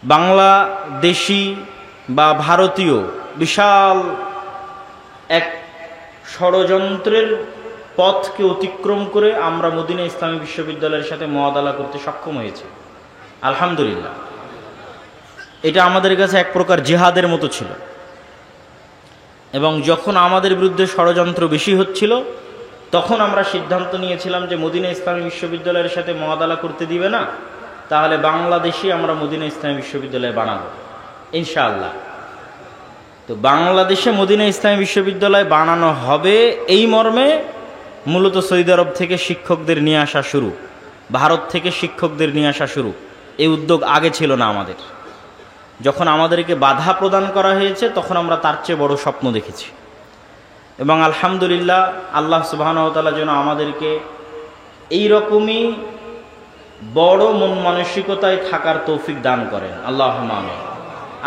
বাংলাদেশি বা ভারতীয় বিশাল এক ষড়যন্ত্রের পথকে অতিক্রম করে আমরা মদিনা ইসলামী বিশ্ববিদ্যালয়ের সাথে মুআদালা করতে সক্ষম হয়েছি, আলহামদুলিল্লাহ। এটা আমাদের কাছে এক প্রকার জিহাদের মতো ছিল, এবং যখন আমাদের বিরুদ্ধে ষড়যন্ত্র বেশি হচ্ছিল তখন আমরা সিদ্ধান্ত নিয়েছিলাম যে মদিনা ইসলামী বিশ্ববিদ্যালয়ের সাথে মুআদালা করতে দিবে না, তাহলে বাংলাদেশে আমরা মদিনা ইসলামী বিশ্ববিদ্যালয় বানাবো ইনশাআল্লাহ। তো বাংলাদেশে মদিনা ইসলামী বিশ্ববিদ্যালয় বানানো হবে এই মর্মে মূলত সৌদি আরব থেকে শিক্ষকদের নিয়ে আসা শুরু, ভারত থেকে শিক্ষকদের নিয়ে আসা শুরু। এই উদ্যোগ আগে ছিল না আমাদের। যখন আমাদেরকে বাধা প্রদান করা হয়েছে তখন আমরা তার চেয়ে বড় স্বপ্ন দেখেছি, এবং আলহামদুলিল্লাহ আল্লাহ সুবহানাহু ওয়া তাআলা যেন আমাদেরকে এইরকমই বড় মন মানসিকতায় থাকার তৌফিক দান করেন, আল্লাহুম্মা আমিন।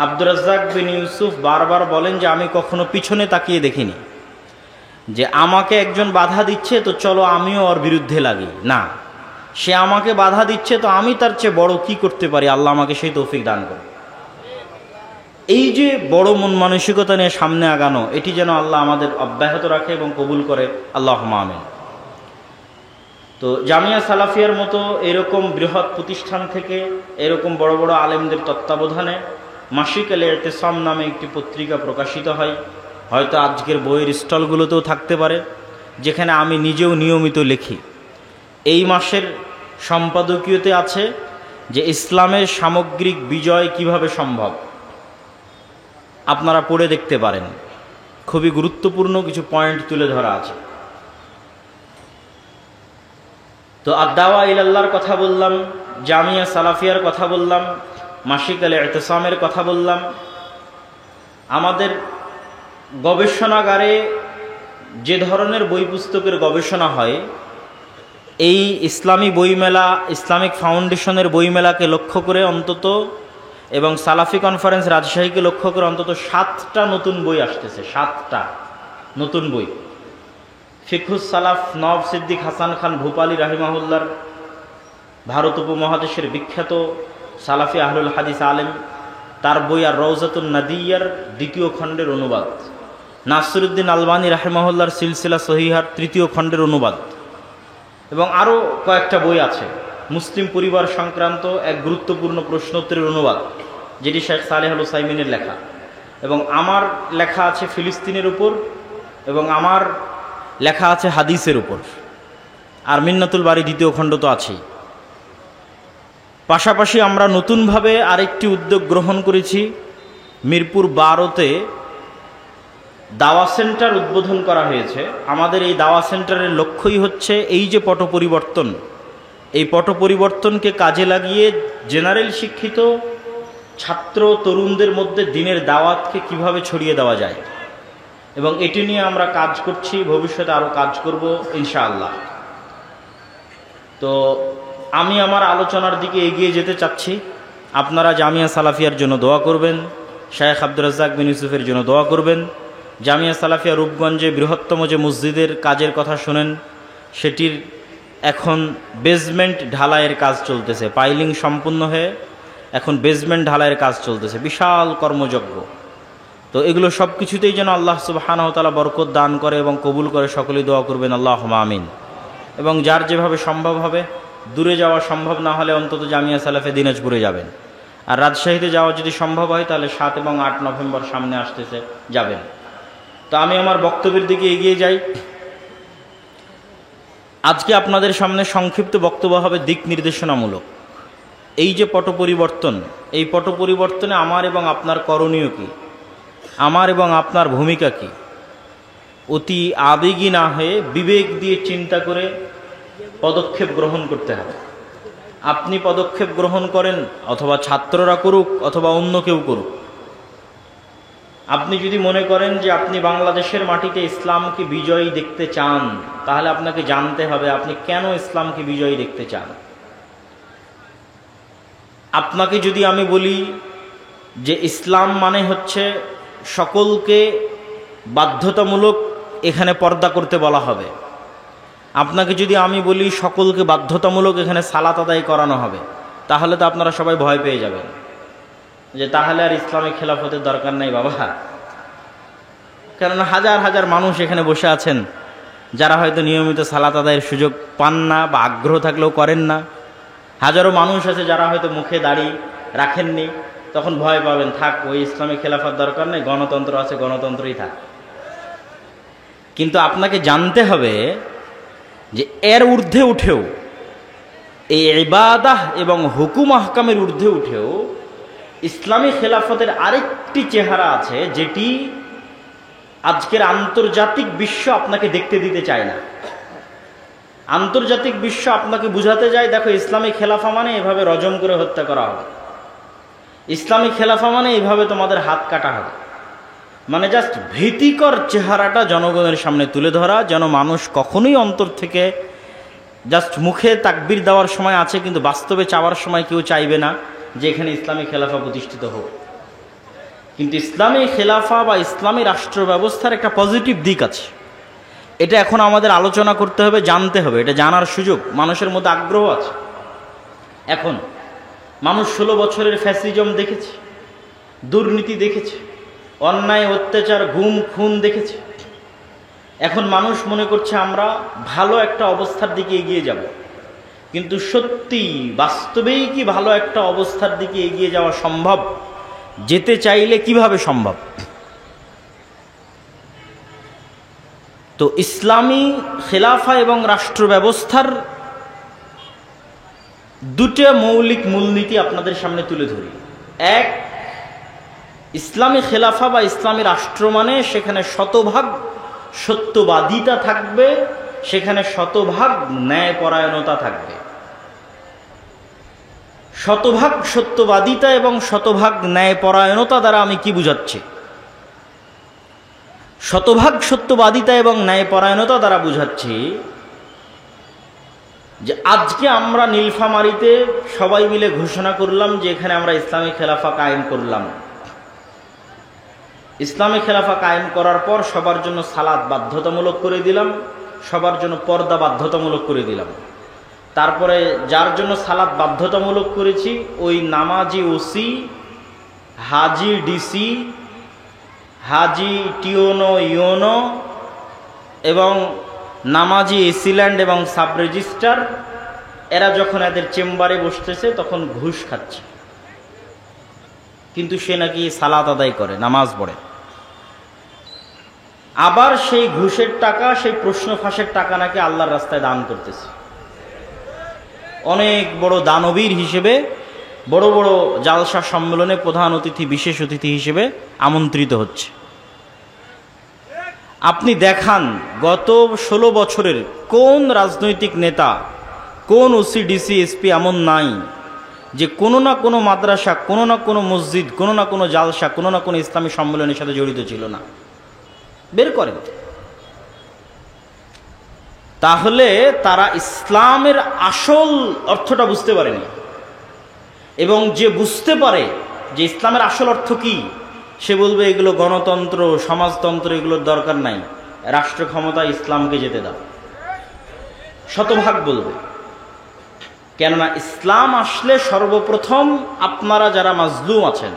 আব্দুর রাজ্জাক বিন ইউসুফ বারবার বলেন যে আমি কখনো পিছনে তাকিয়ে দেখিনি যে আমাকে একজন বাধা দিচ্ছে তো চলো আমিও ওর বিরুদ্ধে লাগি, না, সে আমাকে বাধা দিচ্ছে তো আমি তার চেয়ে বড় কি করতে পারি, আল্লাহ আমাকে সেই তৌফিক দান করে। এই যে বড় মন মানসিকতা নিয়ে সামনে আগানো, এটি যেন আল্লাহ আমাদের অব্যাহত রাখে এবং কবুল করে, আল্লাহুম্মা আমিন। তো জামিয়া সালাফিয়ার মতো এরকম বৃহৎ প্রতিষ্ঠান থেকে এরকম বড় বড় আলেমদের তত্ত্বাবধানে মাসিক আল ইতিসাম নামে একটি পত্রিকা প্রকাশিত হয়, হয়তো আজকের বইয়ের স্টলগুলোতেও থাকতে পারে, যেখানে আমি নিজেও নিয়মিত লিখি। এই মাসের সম্পাদকীয়তে আছে যে ইসলামের সামগ্রিক বিজয় কিভাবে সম্ভব, আপনারা পড়ে দেখতে পারেন। খুবই গুরুত্বপূর্ণ কিছু পয়েন্ট তুলে ধরা আছে। তো আদ-দাওয়া ইলাল্লাহর কথা বললাম, জামিয়া সালাফিয়ার কথা বললাম, মাসিক আল ইতিসামের কথা বললাম। আমাদের গবেষণাগারে যে ধরনের বই পুস্তকের গবেষণা হয়, এই ইসলামী বইমেলা, ইসলামিক ফাউন্ডেশনের বইমেলাকে লক্ষ্য করে অন্তত, এবং সালাফি কনফারেন্স রাজশাহীকে লক্ষ্য করে অন্তত 7টা নতুন বই আসতেছে, 7টা নতুন বই। ফিকহুস সালাফ নওয়াব সিদ্দিক হাসান খান ভূপালী রাহিমাহুল্লাহর, ভারত উপমহাদেশের বিখ্যাত সালাফি আহলুল হাদিস আলেম, তার বই আর রওজাতুন নাদিয়ার 2য় খণ্ডের অনুবাদ, নাসিরউদ্দিন আলবানী রাহিমাহুল্লাহর সিলসিলা সহিহার 3য় খণ্ডের অনুবাদ, এবং আরও কয়েকটা বই আছে। মুসলিম পরিবার সংক্রান্ত এক গুরুত্বপূর্ণ প্রশ্নোত্তরের অনুবাদ, যেটি শেখ সালেহ আল উসাইমিনের লেখা, এবং আমার লেখা আছে ফিলিস্তিনের উপর, এবং আমার লেখা আছে হাদিসের উপর, আর মিন্নাতুল বারী 2য় খণ্ড তো আছেই। পাশাপাশি আমরা নতুনভাবে আরেকটি উদ্যোগ গ্রহণ করেছি। মিরপুর 12তে দাওয়া সেন্টার উদ্বোধন করা হয়েছে। আমাদের এই দাওয়া সেন্টারের লক্ষ্যই হচ্ছে এই যে পট পরিবর্তন, এই পট পরিবর্তনকে কাজে লাগিয়ে জেনারেল শিক্ষিত ছাত্র তরুণদের মধ্যে দ্বীনের দাওয়াতকে কিভাবে ছড়িয়ে দেওয়া যায়, এবং এটি নিয়ে আমরা কাজ করছি, ভবিষ্যতে আরও কাজ করব ইনশাআল্লাহ। তো আমি আমার আলোচনার দিকে এগিয়ে যেতে চাচ্ছি। আপনারা জামিয়া সালাফিয়ার জন্য দোয়া করবেন, শায়েখ আব্দুর রাজ্জাক বিন ইউসুফের জন্য দোয়া করবেন। জামিয়া সালাফিয়া রূপগঞ্জে বৃহত্তম যে মসজিদের কাজের কথা শোনেন, সেটির এখন বেসমেন্ট ঢালাইয়ের কাজ চলতেছে, পাইলিং সম্পূর্ণ হয়ে এখন বেসমেন্ট ঢালাইয়ের কাজ চলতেছে, বিশাল কর্মযজ্ঞ। তো এগুলো সব কিছুতেই যেন আল্লাহ সুবহানাহু ওয়া তাআলা বরকত দান করে এবং কবুল করে, সকলেই দোয়া করবেন আল্লাহুম্মা আমিন। এবং যার যেভাবে সম্ভব হবে, দূরে যাওয়া সম্ভব না হলে অন্তত জামিয়া সালাফে দিনাজপুরে যাবেন, আর রাজশাহীতে যাওয়া যদি সম্ভব হয় তাহলে 7 এবং 8 নভেম্বর সামনে আসতেছে, যাবেন। তো আমি আমার বক্তব্যের দিকে এগিয়ে যাই। আজকে আপনাদের সামনে সংক্ষিপ্ত বক্তব্য হবে দিক নির্দেশনামূলক। এই যে পট পরিবর্তন, এই পট পরিবর্তনে আমার এবং আপনার করণীয় কী, আমার এবং আপনার ভূমিকা কী, অতি আবেগী না হয়ে বিবেক দিয়ে চিন্তা করে পদক্ষেপ গ্রহণ করতে হবে। আপনি পদক্ষেপ গ্রহণ করেন, অথবা ছাত্ররা করুক, অথবা অন্য কেউ করুক। আপনি যদি মনে করেন যে আপনি বাংলাদেশের মাটিতে ইসলামকে বিজয়ী দেখতে চান, তাহলে আপনাকে জানতে হবে আপনি কেন ইসলামকে বিজয়ী দেখতে চান। আপনাকে যদি আমি বলি যে ইসলাম মানে হচ্ছে সকলকে বাধ্যতামূলক এখানে পর্দা করতে বলা হবে, আপনাকে যদি আমি বলি সকলকে বাধ্যতামূলক এখানে সালাত আদায় করানো হবে, তাহলে তো আপনারা সবাই ভয় পেয়ে যাবেন। যে তাহলে আর ইসলামী খেলাফতের দরকার নাই বাবা, কেননা হাজার হাজার মানুষ এখানে বসে আছেন যারা হয়তো নিয়মিত সালাত আদায়ের সুযোগ পান না বা আগ্রহ থাকলেও করেন না। হাজারো মানুষ আছে যারা হয়তো মুখে দাড়ি রাখেননি, তখন ভয় পাবেন, থাক ওই ইসলামী খেলাফত দরকার নেই, গণতন্ত্র আছে, গণতন্ত্রই থাক। কিন্তু আপনাকে জানতে হবে যে এর ঊর্ধ্বে উঠেও, এই ইবাদাহ এবং হুকুম আহকামের ঊর্ধ্বে উঠেও ইসলামী খেলাফতের আরেকটি চেহারা আছে, যেটি আজকের আন্তর্জাতিক বিশ্ব আপনাকে দেখতে দিতে চায় না। আন্তর্জাতিক বিশ্ব আপনাকে বুঝাতে যায়, দেখো ইসলামী খেলাফা মানে এভাবে রজম করে হত্যা করা হবে, ইসলামী খেলাফা মানে এইভাবে তোমাদের হাত কাটা হবে। মানে জাস্ট ভীতিকর চেহারাটা জনগণের সামনে তুলে ধরা, যেন মানুষ কখনোই অন্তর থেকে জাস্ট মুখে তাকবীর দেওয়ার সময় আছে, কিন্তু বাস্তবে চাওয়ার সময় কেউ চাইবে না যে এখানে ইসলামী খেলাফা প্রতিষ্ঠিত হোক। কিন্তু ইসলামী খেলাফা বা ইসলামী রাষ্ট্র ব্যবস্থার একটা পজিটিভ দিক আছে, এটা এখন আমাদের আলোচনা করতে হবে, জানতে হবে, এটা জানার সুযোগ মানুষের মধ্যে আগ্রহ আছে। এখন মানুষ 16 বছরের ফ্যাসিজম দেখেছে, দুর্নীতি দেখেছে, অন্যায় অত্যাচার গুম খুন দেখেছে। এখন মানুষ মনে করছে আমরা ভালো একটা অবস্থার দিকে এগিয়ে যাব, কিন্তু সত্যি বাস্তবেই কি ভালো একটা অবস্থার দিকে এগিয়ে যাওয়া সম্ভব? যেতে চাইলে কিভাবে সম্ভব? তো ইসলামী খেলাফা এবং রাষ্ট্র ব্যবস্থার দুটো মৌলিক মূলনীতি আপনাদের সামনে তুলে ধরি। এক, ইসলামী খেলাফা বা ইসলামী রাষ্ট্র মানে সেখানে শতভাগ সত্যবাদিতা থাকবে, সেখানে শতভাগ ন্যায়পরায়ণতা থাকবে। শতভাগ সত্যবাদিতা এবং শতভাগ ন্যায়পরায়ণতা দ্বারা আমি কি বুঝাচ্ছি? শতভাগ সত্যবাদিতা এবং ন্যায়পরায়ণতা দ্বারা বুঝাচ্ছি যে আজকে আমরা নীলফামারীতে সবাই মিলে ঘোষণা করলাম যে এখানে আমরা ইসলামী খেলাফা কায়েম করলাম। ইসলামী খেলাফা কায়েম করার পর সবার জন্য সালাত বাধ্যতামূলক করে দিলাম, সবার জন্য পর্দা বাধ্যতামূলক করে দিলাম। তারপরে যার জন্য সালাত বাধ্যতামূলক করেছি ওই নামাজি ওসি, হাজি ডিসি, হাজি টিওনো ইওনো এবং নামাজি এসিল্যান্ড এবং সাব রেজিস্ট্রার, এরা যখন এদের চেম্বারে বসতেছে তখন ঘুষ খাচ্ছে, কিন্তু সে নাকি সালাত আদায় করে, নামাজ পড়ে। আবার সেই ঘুষের টাকা, সেই প্রশ্ন ফাঁসের টাকা নাকি আল্লাহর রাস্তায় দান করতেছে। অনেক বড় দানবীর হিসেবে বড় বড় জালসা সম্মেলনে প্রধান অতিথি, বিশেষ অতিথি হিসেবে আমন্ত্রিত হচ্ছে। আপনি দেখান গত 16 বছরের কোন রাজনৈতিক নেতা, কোন ওসি ডিসি এসপি এমন নাই যে কোনো না কোনো মাদ্রাসা, কোনো না কোনো মসজিদ, কোনো না কোনো জালসা, কোনো না কোনো ইসলামী সম্মেলনের সাথে জড়িত ছিল না? বের করেন। তাহলে তারা ইসলামের আসল অর্থটা বুঝতে পারেনি, এবং যে বুঝতে পারে যে ইসলামের আসল অর্থ কি, সে বলবে এগুলো গণতন্ত্র, সমাজতন্ত্র, এগুলোর দরকার নাই, রাষ্ট্র ক্ষমতা ইসলামকে যেতে দাও, শতভাগ বলবে। কেননা ইসলাম আসলে সর্বপ্রথম আপনারা যারা মাজলুম আছেন,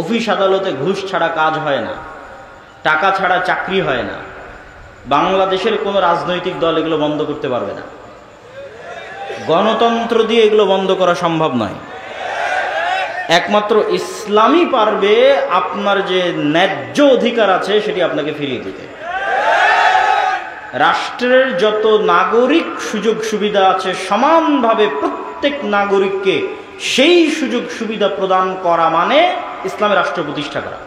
অফিস আদালতে ঘুষ ছাড়া কাজ হয় না, টাকা ছাড়া চাকরি হয় না, বাংলাদেশের কোনো রাজনৈতিক দল এগুলো বন্ধ করতে পারবে না, গণতন্ত্র দিয়ে এগুলো বন্ধ করা সম্ভব নয়। একমাত্র ইসলামই পারবে আপনার যে ন্যায্য অধিকার আছে সেটি আপনাকে ফিরিয়ে দিতে। রাষ্ট্রের যত নাগরিক সুযোগ সুবিধা আছে সমানভাবে প্রত্যেক নাগরিককে সেই সুযোগ সুবিধা প্রদান করা মানে ইসলামের রাষ্ট্র প্রতিষ্ঠা করা,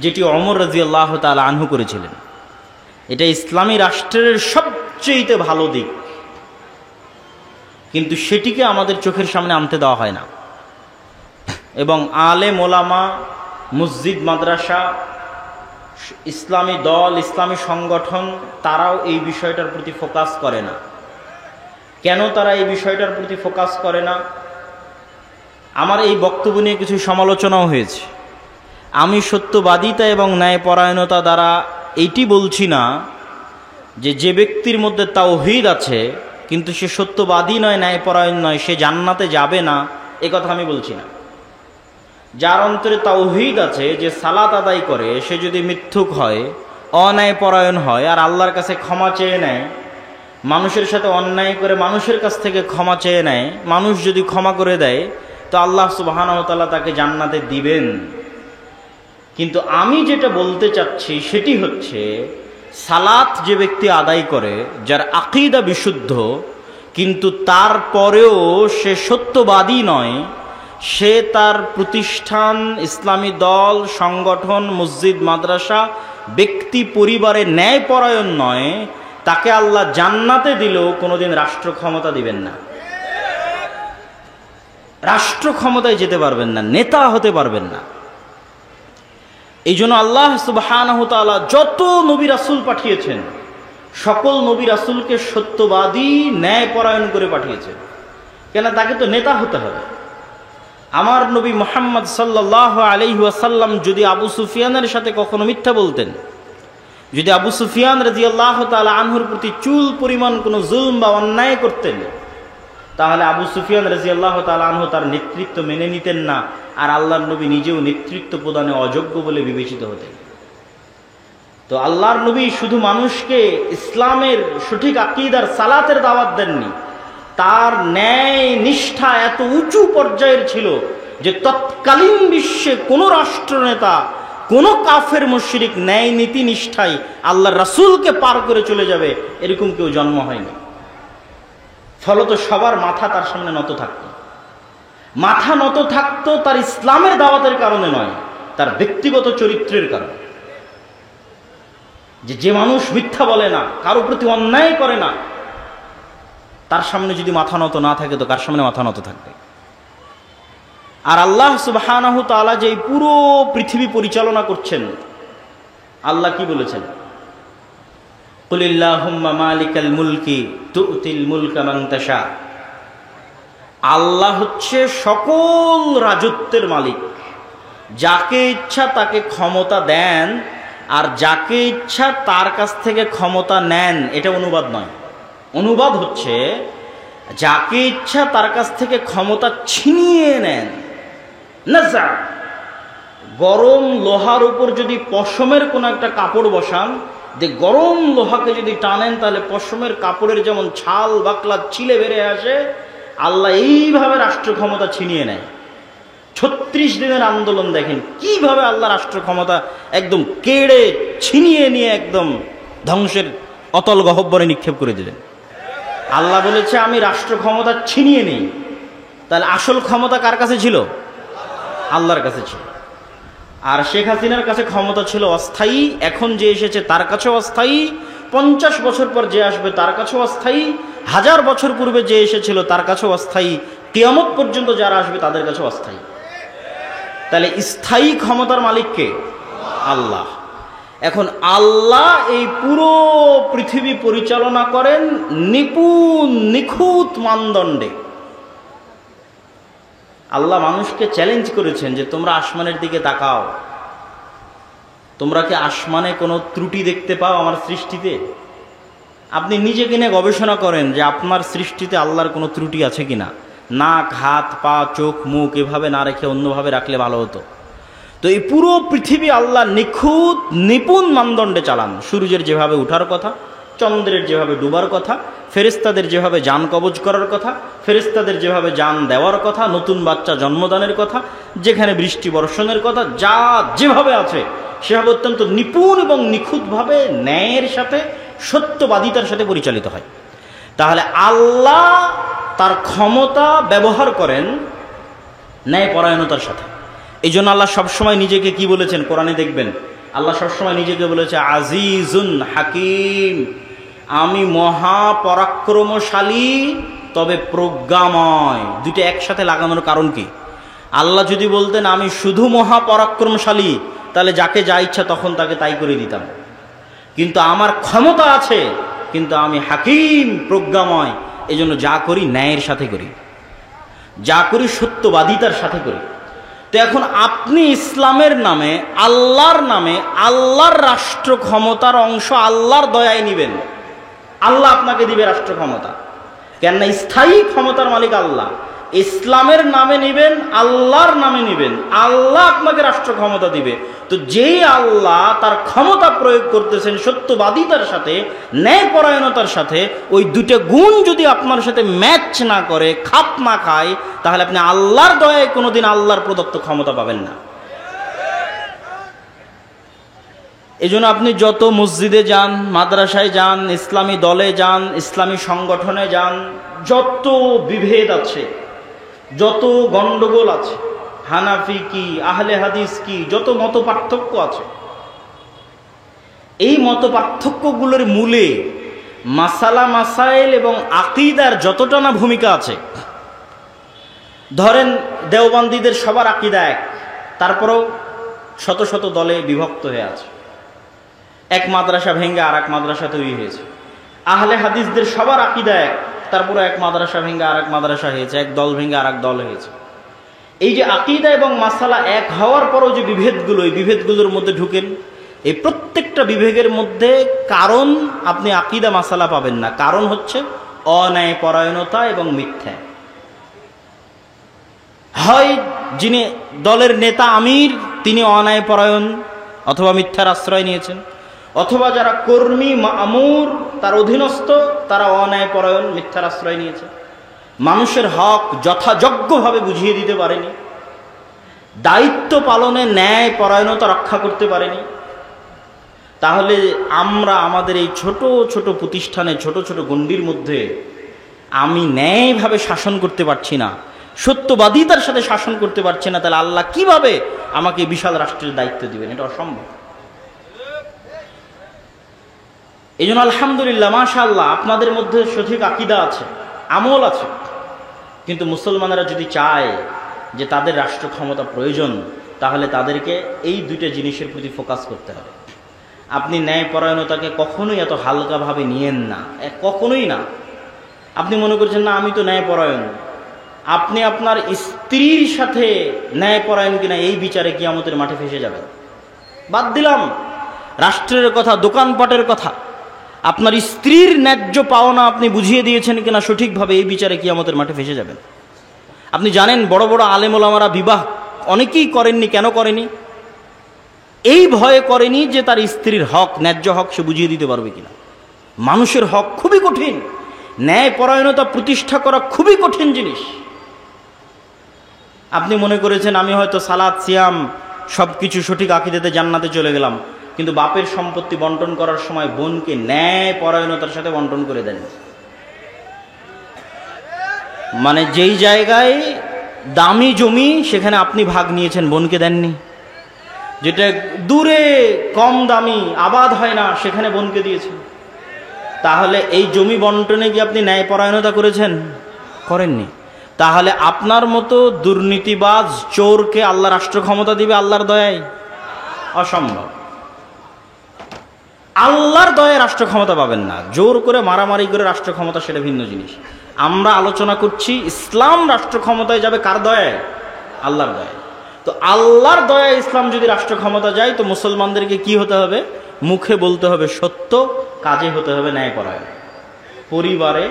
যেটি ওমর রাদিয়াল্লাহু তাআলা আনহু করেছিলেন। এটা ইসলামী রাষ্ট্রের সবচেয়ে ভালো দিক, কিন্তু সেটিকে আমাদের চোখের সামনে আনতে দেওয়া হয় না। এবং আলেম ওলামা, মসজিদ মাদ্রাসা, ইসলামী দল, ইসলামী সংগঠন, তারাও এই বিষয়টার প্রতি ফোকাস করে না। কেন তারা এই বিষয়টার প্রতি ফোকাস করে না? আমার এই বক্তব্য নিয়ে কিছু সমালোচনাও হয়েছে। আমি সত্যবাদিতা এবং ন্যায়পরায়ণতা দ্বারা এইটি বলছি না যে ব্যক্তির মধ্যে তাওহীদ আছে কিন্তু সে সত্যবাদী নয়, ন্যায়পরায়ণ নয়, সে জান্নাতে যাবে না, এ কথা আমি বলছি না। যার অন্তরে তাওহীদ আছে, যে সালাত আদায় করে, সে যদি মিথ্যুক হয়, অন্যায়পরায়ণ হয়, আর আল্লাহর কাছে ক্ষমা চেয়ে নেয়, মানুষের সাথে অন্যায় করে মানুষের কাছ থেকে ক্ষমা চেয়ে নেয়, মানুষ যদি ক্ষমা করে দেয়, তো আল্লাহ সুবহানাহু ওয়া তাআলা তাকে জান্নাতে দিবেন। কিন্তু আমি যেটা বলতে চাচ্ছি সেটি হচ্ছে, সালাত যে ব্যক্তি আদায় করে, যার আকীদা বিশুদ্ধ, কিন্তু তারপরেও সে সত্যবাদী নয়, সে তার প্রতিষ্ঠান, ইসলামী দল, সংগঠন, মসজিদ, মাদ্রাসা, ব্যক্তি, পরিবারে ন্যায়পরায়ণ নয়, তাকে আল্লাহ জান্নাতে দিলেও কোনোদিন রাষ্ট্র ক্ষমতা দিবেন না। রাষ্ট্র ক্ষমতায় যেতে পারবেন না, নেতা হতে পারবেন না। এই জন্য আল্লাহ সুবহানাহু ওয়া তাআলা যত নবী রাসূল পাঠিয়েছেন, সকল নবী রাসূলকে সত্যবাদী, ন্যায়পরায়ণ করে পাঠিয়েছেন। কেন? তাকে তো নেতা হতে হবে। আমার নবী মুহাম্মদ সাল্লাল্লাহু আলাইহি ওয়াসাল্লাম যদি আবু সুফিয়ানের সাথে কখনো মিথ্যা বলতেন, যদি আবু সুফিয়ান রাদিয়াল্লাহু তাআলা আনহুর প্রতি চুল পরিমাণ কোনো জুলম বা অন্যায় করতেন, তাহলে আবু সুফিয়ান রাদিয়াল্লাহু তাআলা আনহু তার নেতৃত্ব মেনে নিতেন না, আর আল্লাহর নবী নিজেও নেতৃত্ব প্রদানে অযোগ্য বলে বিবেচিত হতেন। তো আল্লাহর নবী শুধু মানুষকে ইসলামের সঠিক আকীদার, সালাতের দাওয়াত দেননি, তার ন্যায় নিষ্ঠা এত উঁচু পর্যায়ের ছিল যে তৎকালীন বিশ্বে কোনো রাষ্ট্রনেতা, কোনো কাফের মুশরিক ন্যায় নীতি নিষ্ঠায় আল্লাহর রাসূলকে পার করে চলে যাবে, এরকম কেউ জন্ম হয়নি। ফলত সবার মাথা তার সামনে নত থাকত। মাথা নত থাকতো তার ইসলামের দাওয়াতের কারণে নয়, তার ব্যক্তিগত চরিত্রের কারণে। যে মানুষ মিথ্যা বলে না, কারো প্রতি অন্যায় করে না, তার সামনে যদি মাথা নত না থাকে, তো কার সামনে মাথা নত থাকবে? আর আল্লাহ সুবহানাহু ওয়া তাআলা যে পুরো পৃথিবী পরিচালনা করছেন, আল্লাহ কি বলেছেন? কুলিল্লাহুম্মা মালিকাল মুলকি তুতিল মুলকা মান তাশা। আল্লাহ হচ্ছে সকল রাজত্বের মালিক। যাকে ইচ্ছা তাকে ক্ষমতা দেন, আর যাকে ইচ্ছা তার কাছ থেকে ক্ষমতা নেন। এটা অনুবাদ নয়। অনুবাদ হচ্ছে, যাকে ইচ্ছা তার কাছ থেকে ক্ষমতা ছিনিয়ে নেন। নাজা, গরম লোহার উপর যদি পশমের কোনো একটা কাপড় বসান, যে গরম লোহাকে যদি টানেন, তাহলে পশমের কাপড়ের যেমন ছাল বাকলা ছিলে বেড়ে আসে, আল্লাহ এইভাবে রাষ্ট্র ক্ষমতা ছিনিয়ে নেয়। 36 দিনের আন্দোলন দেখেন কিভাবে আল্লাহ রাষ্ট্র ক্ষমতা একদম কেড়ে ছিনিয়ে নিয়ে একদম ধ্বংসের অতল গহ্বরে নিক্ষেপ করে দিলেন। আল্লাহ বলেছে আমি রাষ্ট্র ক্ষমতা ছিনিয়ে নেই। তাহলে আসল ক্ষমতা কার কাছে ছিল? আল্লাহর কাছে ছিল। আর শেখ হাসিনার কাছে ক্ষমতা ছিল অস্থায়ী, এখন যে এসেছে তার কাছেও অস্থায়ী, 50 বছর পর যে আসবে তার কাছেও অস্থায়ী, 1000 বছর পূর্বে যে এসেছিল তার কাছেও অস্থায়ী, কিয়ামত পর্যন্ত যারা আসবে তাদের কাছেও অস্থায়ী। তাহলে স্থায়ী ক্ষমতার মালিক কে? আল্লাহ। এখন আল্লাহ এই পুরো পৃথিবী পরিচালনা করেন নিপুণ, নিখুঁত মানদণ্ডে। আল্লাহ মানুষকে চ্যালেঞ্জ করেছেন যে তোমরা আসমানের দিকে তাকাও, তোমরা কি আসমানে কোনো ত্রুটি দেখতে পাও আমার সৃষ্টিতে? আপনি নিজেকে নিয়ে গবেষণা করেন যে আপনার সৃষ্টিতে আল্লাহর কোনো ত্রুটি আছে কিনা। নাক, হাত, পা, চোখ, মুখ এভাবে না রেখে অন্যভাবে রাখলে ভালো হতো। তো এই পুরো পৃথিবী আল্লাহ নিখুঁত, নিপুণ মানদণ্ডে চালান। সূর্যের যেভাবে ওঠার কথা, চন্দ্রের যেভাবে ডুবার কথা, ফেরেশতাদের যেভাবে যান কবজ করার কথা, ফেরেশতাদের যেভাবে যান দেওয়ার কথা, নতুন বাচ্চা জন্মদানের কথা, যেখানে বৃষ্টি বর্ষণের কথা, যা যেভাবে আছে সেভাবে অত্যন্ত নিপুণ এবং নিখুঁতভাবে ন্যায়ের সাথে, সত্যবাদিতার সাথে পরিচালিত হয়। তাহলে আল্লাহ তার ক্ষমতা ব্যবহার করেন ন্যায়পরায়ণতার সাথে। এই জন্য আল্লাহ সবসময় নিজেকে কি বলেছেন? কোরআনে দেখবেন আল্লাহ সবসময় নিজেকে বলেছে আজিজুন হাকিম, আমি মহাপরাক্রমশালী তবে প্রজ্ঞাময়। দুটো একসাথে লাগানোর কারণ কি? আল্লাহ যদি বলতেন আমি শুধু মহাপরাক্রমশালী, তাহলে যাকে যা ইচ্ছা তখন তাকে তাই করে দিতাম। কিন্তু আমার ক্ষমতা আছে, কিন্তু আমি হাকিম, প্রজ্ঞাময়। এই জন্য যা করি ন্যায়ের সাথে করি, যা করি সত্যবাদিতার সাথে করি। তো এখন আপনি ইসলামের নামে, আল্লাহর নামে, আল্লাহর রাষ্ট্র ক্ষমতার অংশ আল্লাহর দয়ায় নিবেন, আল্লাহ আপনাকে দিবে রাষ্ট্র ক্ষমতা। কেননা স্থায়ী ক্ষমতার মালিক আল্লাহ। ইসলামের নামে নিবেন, আল্লাহর নামে নিবেন, আল্লাহ আপনাকে রাষ্ট্র ক্ষমতা দিবে। তো যেই আল্লাহ তার ক্ষমতা প্রয়োগ করতেছেন সত্যবাদিতার সাথে, ন্যায়পরায়ণতার সাথে, ওই দুটো গুণ যদি আপনার সাথে ম্যাচ না করে, খাপ না খায়, তাহলে আপনি আল্লাহর দয়ায় কোনোদিন আল্লাহর প্রদত্ত ক্ষমতা পাবেন না। এই জন্য আপনি যত মসজিদে যান, মাদ্রাসায় যান, ইসলামী দলে যান, ইসলামী সংগঠনে যান, যত বিভেদ আছে, যত গন্ডগোল আছে, হানাফি কি, আহলে হাদিস কি, যত মত পার্থক্য আছে, এই মত পার্থক্যগুলোর মূলে মাসালা মাসাইল এবং আকীদার যতটা না ভূমিকা আছে। ধরেন দেওবন্দীদের সবার আকীদা এক, তারপরেও শত শত দলে বিভক্ত হয়ে আছে, এক মাদ্রাসা ভেঙে আর এক মাদ্রাসা তৈরি হয়েছে। আহলে হাদিসদের সবার আকীদা এক, তারপরে এক মাদ্রাসা ভেঙে আর এক মাদ্রাসা হয়েছে, এক দল ভেঙে আর এক দল হয়েছে। এই যে আকীদা এবং মাসালা এক হওয়ার পরও যে বিভেদগুলো, এই বিভেদগুলোর মধ্যে ঢুকেন, এই প্রত্যেকটা বিভেদের মধ্যে কারণ আপনি আকীদা মাসালা পাবেন না, কারণ হচ্ছে অন্যায়পরায়ণতা এবং মিথ্যা। হয় যিনি দলের নেতা আমির তিনি অন্যায়পরায়ণ অথবা মিথ্যার আশ্রয় নিয়েছেন, অথবা যারা কর্মী মামুর তার অধীনস্থ তারা অন্যায়পরায়ণ মিথ্যার আশ্রয় নিয়েছে, মানুষের হক যথাযোগ্যভাবে বুঝিয়ে দিতে পারেনি, দায়িত্ব পালনে ন্যায় পরায়ণতা রক্ষা করতে পারেনি। তাহলে আমরা আমাদের এই ছোট ছোট প্রতিষ্ঠানে, ছোট ছোট গণ্ডির মধ্যে আমি ন্যায়ভাবে শাসন করতে পারছি না, সত্যবাদিতার সাথে শাসন করতে পারছি না, তাহলে আল্লাহ কিভাবে আমাকে বিশাল রাষ্ট্রের দায়িত্ব দিবেন? এটা অসম্ভব। এই জন্য আলহামদুলিল্লাহ, মাশাআল্লাহ, আপনাদের মধ্যে সঠিক আকীদা আছে, আমল আছে, কিন্তু মুসলমানেরা যদি চায় যে তাদের রাষ্ট্র ক্ষমতা প্রয়োজন, তাহলে তাদেরকে এই দুইটা জিনিসের প্রতি ফোকাস করতে হবে। আপনি ন্যায়পরায়ণতাকে কখনোই এত হালকাভাবে নিয়েন না, কখনোই না। আপনি মনে করছেন না আমি তো ন্যায়পরায়ণ, আপনি আপনার স্ত্রীর সাথে ন্যায়পরায়ণ কিনা এই বিচারে কিয়ামতের মাঠে ফেসে যাবেন। বাদ দিলাম রাষ্ট্রের কথা, দোকানপাটের কথা, আপনার স্ত্রীর ন্যায্য পাওনা আপনি বুঝিয়ে দিয়েছেন কিনা সঠিকভাবে, এই বিচারে কিয়ামতের মাঠে ফেসে যাবেন। আপনি জানেন বড় বড় আলেম ওলামারা বিবাহ অনেকেই করেননি, কেন করেনি? এই ভয়ে করেনি যে তার স্ত্রীর হক, ন্যায্য হক সে বুঝিয়ে দিতে পারবে কিনা। মানুষের হক খুবই কঠিন, ন্যায়পরায়ণতা প্রতিষ্ঠা করা খুবই কঠিন জিনিস। আপনি মনে করেছেন আমি হয়তো সালাত সিয়াম সব কিছু সঠিক আকীদাতে জান্নাতে চলে গেলাম, কিন্তু বাপের সম্পত্তি বন্টন করার সময় বোনকে ন্যায়পরায়ণতার সাথে বন্টন করে দেন। মানে যেই জায়গায় দামি জমি সেখানে আপনি ভাগ নিয়েছেন, বোনকে দেননি। যেটা দূরে কম দামি আবাদ হয় না সেখানে বোনকে দিয়েছেন। তাহলে এই জমি বন্টনে কি আপনি ন্যায়পরায়ণতা করেছেন? করেননি। তাহলে আপনার মতো দুর্নীতিবাজ চোরকে আল্লাহ রাষ্ট্র ক্ষমতা দিবে আল্লাহর দয়ায়? অসম্ভব। আল্লাহর দয়ায় রাষ্ট্র ক্ষমতা পাবেন না, জোর করে মারামারি করে রাষ্ট্র ক্ষমতা সেটা ভিন্ন জিনিস। আমরা আলোচনা করছি ইসলাম রাষ্ট্র ক্ষমতায় যাবে কার দয়ায়? আল্লাহর দয়ায়। তো আল্লাহর দয়ায় ইসলাম যদি রাষ্ট্র ক্ষমতা যায়, তো মুসলমানদেরকে কি হতে হবে? মুখে বলতে হবে সত্য, কাজে হতে হবে ন্যায়পরায়ণ। পরিবারে,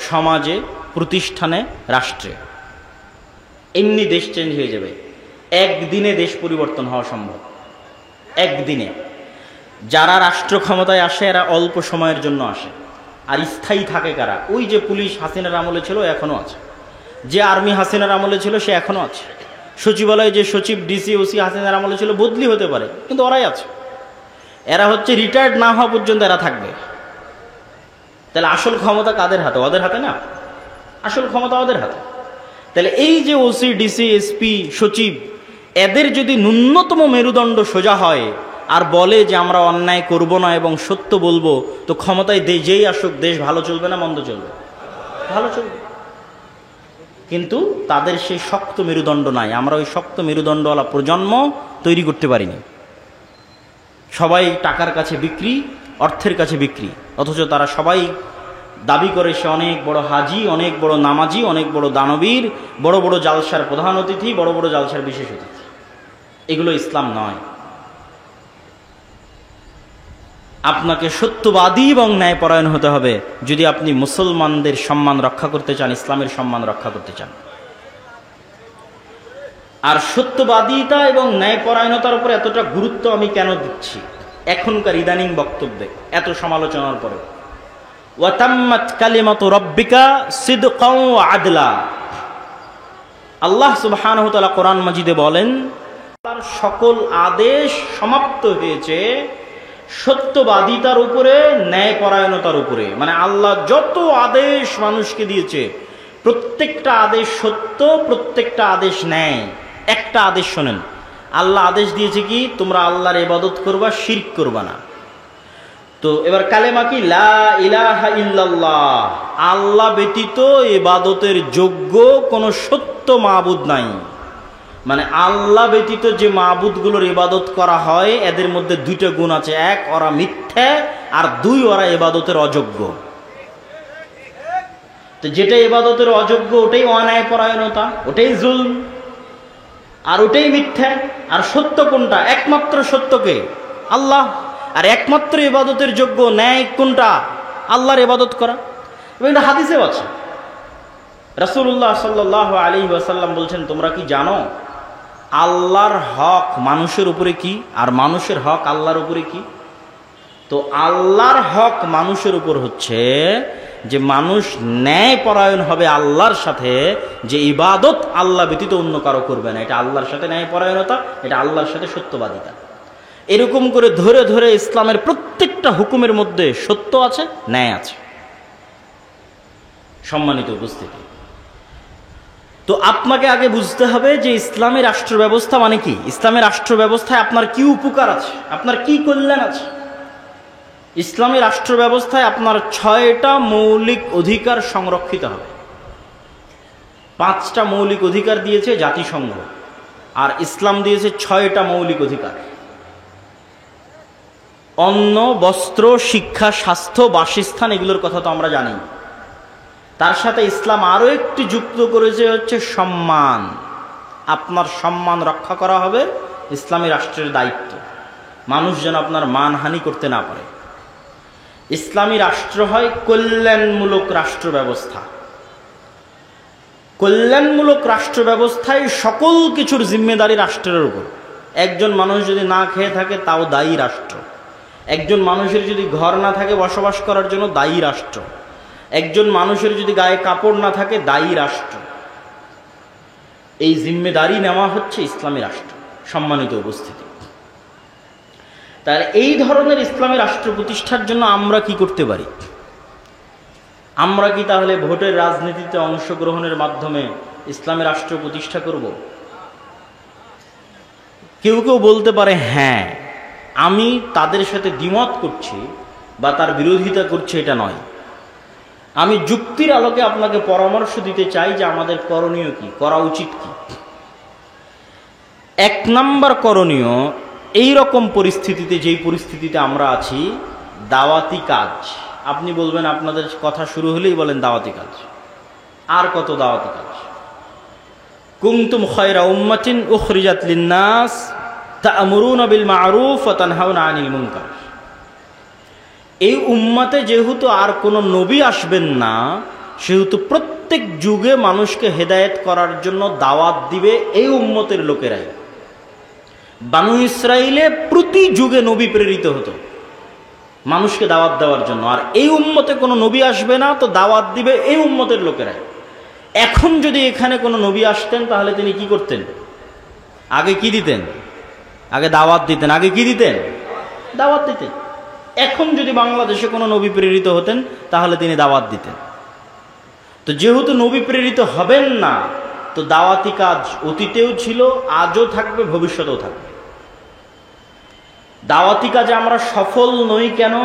সমাজে, প্রতিষ্ঠানে, রাষ্ট্রে। এমনি দেশ চেঞ্জ হয়ে যাবে। একদিনে দেশ পরিবর্তন হওয়া সম্ভব, একদিনে। যারা রাষ্ট্র ক্ষমতায় আসে এরা অল্প সময়ের জন্য আসে, আর স্থায়ী থাকে কারা? ওই যে পুলিশ হাসিনার আমলে ছিল এখনো আছে, যে আর্মি হাসিনার আমলে ছিল সে এখনো আছে, সচিবালয়ে যে সচিব ডিসি ওসি হাসিনার আমলে ছিল বদলি হতে পারে, কিন্তু ওরাই আছে। এরা হচ্ছে রিটায়ার্ড না হওয়া পর্যন্ত এরা থাকবে। তাহলে আসল ক্ষমতা কাদের হাতে? ওদের হাতে না, আসল ক্ষমতা ওদের হাতে। তাহলে এই যে ওসি ডিসি এসপি সচিব, এদের যদি ন্যূনতম মেরুদণ্ড সোজা হয় আর বলে যে আমরা অন্যায় করব না এবং সত্য বলবো, তো ক্ষমতায় যেই আসুক দেশ ভালো চলবে না মন্দ চলবে? ভালো চলবে। কিন্তু তাদের সেই শক্ত মেরুদণ্ড নাই। আমরা ওই শক্ত মেরুদণ্ডওয়ালা প্রজন্ম তৈরি করতে পারিনি। সবাই টাকার কাছে বিক্রি, অর্থের কাছে বিক্রি, অথচ তারা সবাই দাবি করে সে অনেক বড় হাজি, অনেক বড় নামাজি, অনেক বড় দানবীর, বড় বড় জালসার প্রধান অতিথি, বড় বড় জালসার বিশেষ অতিথি। এগুলো ইসলাম নয়। আপনাকে সত্যবাদী এবং ন্যায়পরায়ণ হতে হবে যদি আপনি মুসলমানদের সম্মান রক্ষা করতে চান, ইসলামের সম্মান রক্ষা করতে চান। আর সত্যবাদিতা এবং ন্যায়পরায়ণতার উপর এতটা গুরুত্ব আমি কেন দিচ্ছি এখনকার ইদানিং বক্তব্যে এত সমালোচনার পরে? ওয়াতাম্মাত কালিমাতু রাব্বিকা সিদকাও ওয়া আদলা। আল্লাহ সুবহানাহু ওয়া তাআলা কোরআন মাজিদে বলেন, তার সকল আদেশ সমাপ্ত হয়েছে সত্যবাদিতার উপরে, ন্যায়পরায়ণতার উপরে। মানে আল্লাহ যত আদেশ মানুষকে দিয়েছে প্রত্যেকটা আদেশ সত্য, প্রত্যেকটা আদেশ ন্যায়। একটা আদেশ শোনেন, আল্লাহ আদেশ দিয়েছে কি? তোমরা আল্লাহর ইবাদত করবা, শিরক করবা না। তো এবার কালেমা কি? লা ইলাহা ইল্লাল্লাহ, আল্লাহ ব্যতীত ইবাদতের যোগ্য কোনো সত্য মাবুদ নাই। মানে আল্লাহ ব্যতীত যে মাবুদগুলোর ইবাদত করা হয় এদের মধ্যে দুইটা গুণ আছে, এক ওরা মিথ্যা, আর দুই ওরা ইবাদতের অযোগ্য। তো যেটা ইবাদতের অযোগ্য ওটাই অন্যায়পরায়ণতা, ওটাই জুলম, আর ওটাই মিথ্যা। আর সত্য কোনটা? একমাত্র সত্যকে আল্লাহ। আর একমাত্র ইবাদতের যোগ্য ন্যায় কোনটা? আল্লাহর ইবাদত করা। এবং এটা হাদিসেও আছে, রাসূলুল্লাহ সাল্লাল্লাহু আলাইহি ওয়াসাল্লাম বলছেন, তোমরা কি জানো আল্লাহর হক মানুষের উপরে কি, আর মানুষের হক আল্লাহর উপরে কি? তো আল্লাহর হক মানুষের উপর হচ্ছে যে মানুষ ন্যায়পরায়ণ হবে আল্লাহর সাথে, যে ইবাদত আল্লাহ ব্যতীত অন্য কারো করবে না। এটা আল্লাহর সাথে ন্যায়পরায়ণতা, এটা আল্লাহর সাথে সত্যবাদিতা। এরকম করে ধরে ধরে ইসলামের প্রত্যেকটা হুকুমের মধ্যে সত্য আছে, ন্যায় আছে। সম্মানিত উপস্থিতি, তো আপনাকে আগে বুঝতে হবে যে ইসলামী রাষ্ট্র ব্যবস্থা মানে কি। ইসলামী রাষ্ট্র ব্যবস্থায় আপনার কি উপকার আছে, আপনার কি কল্যাণ আছে। ইসলামী রাষ্ট্র ব্যবস্থায় আপনার 6টা মৌলিক অধিকার সংরক্ষিত হবে। 5টা মৌলিক অধিকার দিয়েছে জাতিসংঘ, আর ইসলাম দিয়েছে 6টা মৌলিক অধিকার। অন্ন, বস্ত্র, শিক্ষা, স্বাস্থ্য, বাসস্থান, এগুলোর কথা তো আমরা জানি। তার সাথে ইসলাম আরো একটি যুক্ত করেছে হচ্ছে সম্মান। আপনার সম্মান রক্ষা করা হবে ইসলামী রাষ্ট্রের দায়িত্ব। মানুষ যেন আপনার মানহানি করতে না পারে। ইসলামী রাষ্ট্র হয় কল্যাণমূলক রাষ্ট্র ব্যবস্থা। কল্যাণমূলক রাষ্ট্র ব্যবস্থায় সকল কিছুর জিম্মেদারি রাষ্ট্রের উপর। একজন মানুষ যদি না খেয়ে থাকে তাও দায়ী রাষ্ট্র। একজন মানুষের যদি ঘর না থাকে বসবাস করার জন্য, দায়ী রাষ্ট্র। একজন মানুষের যদি গায়ে কাপড় না থাকে, দায়ী রাষ্ট্র। এই জিম্মেদারি নেওয়া হচ্ছে ইসলামী রাষ্ট্র। সম্মানিত উপস্থিতি, তাহলে এই ধরনের ইসলামী রাষ্ট্র প্রতিষ্ঠার জন্য আমরা কি করতে পারি? আমরা কি তাহলে ভোটের রাজনীতিতে অংশগ্রহণের মাধ্যমে ইসলামী রাষ্ট্র প্রতিষ্ঠা করব? কেউ কেউ বলতে পারে, হ্যাঁ, আমি তাদের সাথে দ্বিমত করছি বা তার বিরোধিতা করছি, এটা নয়। আমি যুক্তির আলোকে আপনাকে পরামর্শ দিতে চাই যে আমাদের করণীয় কি, করা উচিত কি। 1 নম্বর করণীয়, এই রকম পরিস্থিতিতে, যেই পরিস্থিতিতে আমরা আছি, দাওয়াতি কাজ। আপনি বলবেন, আপনাদের কথা শুরু হলেই বলেন দাওয়াতি কাজ। আর কত দাওয়াতি কাজ? কুনতুম খায়রা উম্মাতিন উখরিজাত লিন-নাস তা'মুরুনা বিল মা'রুফ ওয়া তানহাউনা আনিল মুনকার। এই উম্মতে যেহেতু আর কোনো নবী আসবেন না, সেহেতু প্রত্যেক যুগে মানুষকে হেদায়েত করার জন্য দাওয়াত দিবে এই উম্মতের লোকেরাই। বানু ইসরাইলে প্রতি যুগে নবী প্রেরিত হতো মানুষকে দাওয়াত দেওয়ার জন্য, আর এই উম্মতে কোনো নবী আসবে না, তো দাওয়াত দিবে এই উম্মতের লোকেরাই। এখন যদি এখানে কোনো নবী আসতেন তাহলে তিনি কি করতেন? আগে কি দিতেন? আগে দাওয়াত দিতেন। আগে কি দিতেন? দাওয়াত দিতেন। এখন যদি বাংলাদেশে কোনো নবী প্রেরিত হতেন তাহলে তিনি দাওয়াত দিতেন। তো যেহেতু নবী প্রেরিত হবেন না, তো দাওয়াতি কাজ অতীতেও ছিল, আজও থাকবে, ভবিষ্যতেও থাকবে। দাওয়াতি কাজে আমরা সফল নই কেন?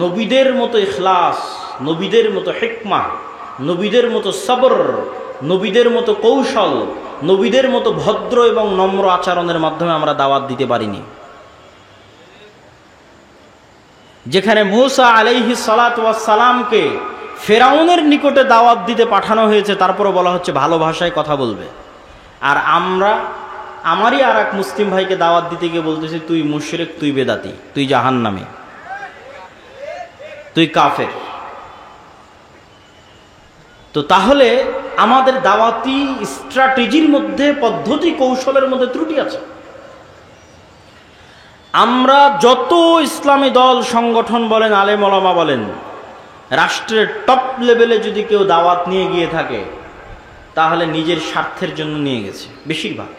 নবীদের মতো ইখলাস, নবীদের মতো হিকমা, নবীদের মতো সবর, নবীদের মতো কৌশল, নবীদের মতো ভদ্র এবং নম্র আচরণের মাধ্যমে আমরা দাওয়াত দিতে পারিনি। যেখানে মূসা আলাইহিস সালাতু ওয়াস সালামকে ফেরাউনের নিকটে দাওয়াত দিতে পাঠানো হয়েছে, তারপরে বলা হচ্ছে ভালো ভাষায় কথা বলবে। আর আমরা আমারই আর এক মুসলিম ভাইকে দাওয়াত দিতে গিয়ে বলতেছি, তুই মুশরিক, তুই বেদাতি, তুই জাহান্নামী, তুই কাফের। তো তাহলে আমাদের দাওয়াতি স্ট্র্যাটেজির মধ্যে, পদ্ধতি কৌশলের মধ্যে ত্রুটি আছে। আমরা যত ইসলামী দল সংগঠন বলেন, আলেম ওলামা বলেন, রাষ্ট্রের টপ লেভেলে যদি কেউ দাওয়াত নিয়ে গিয়ে থাকে তাহলে নিজের স্বার্থের জন্য নিয়ে গেছে। বেশিরভাগ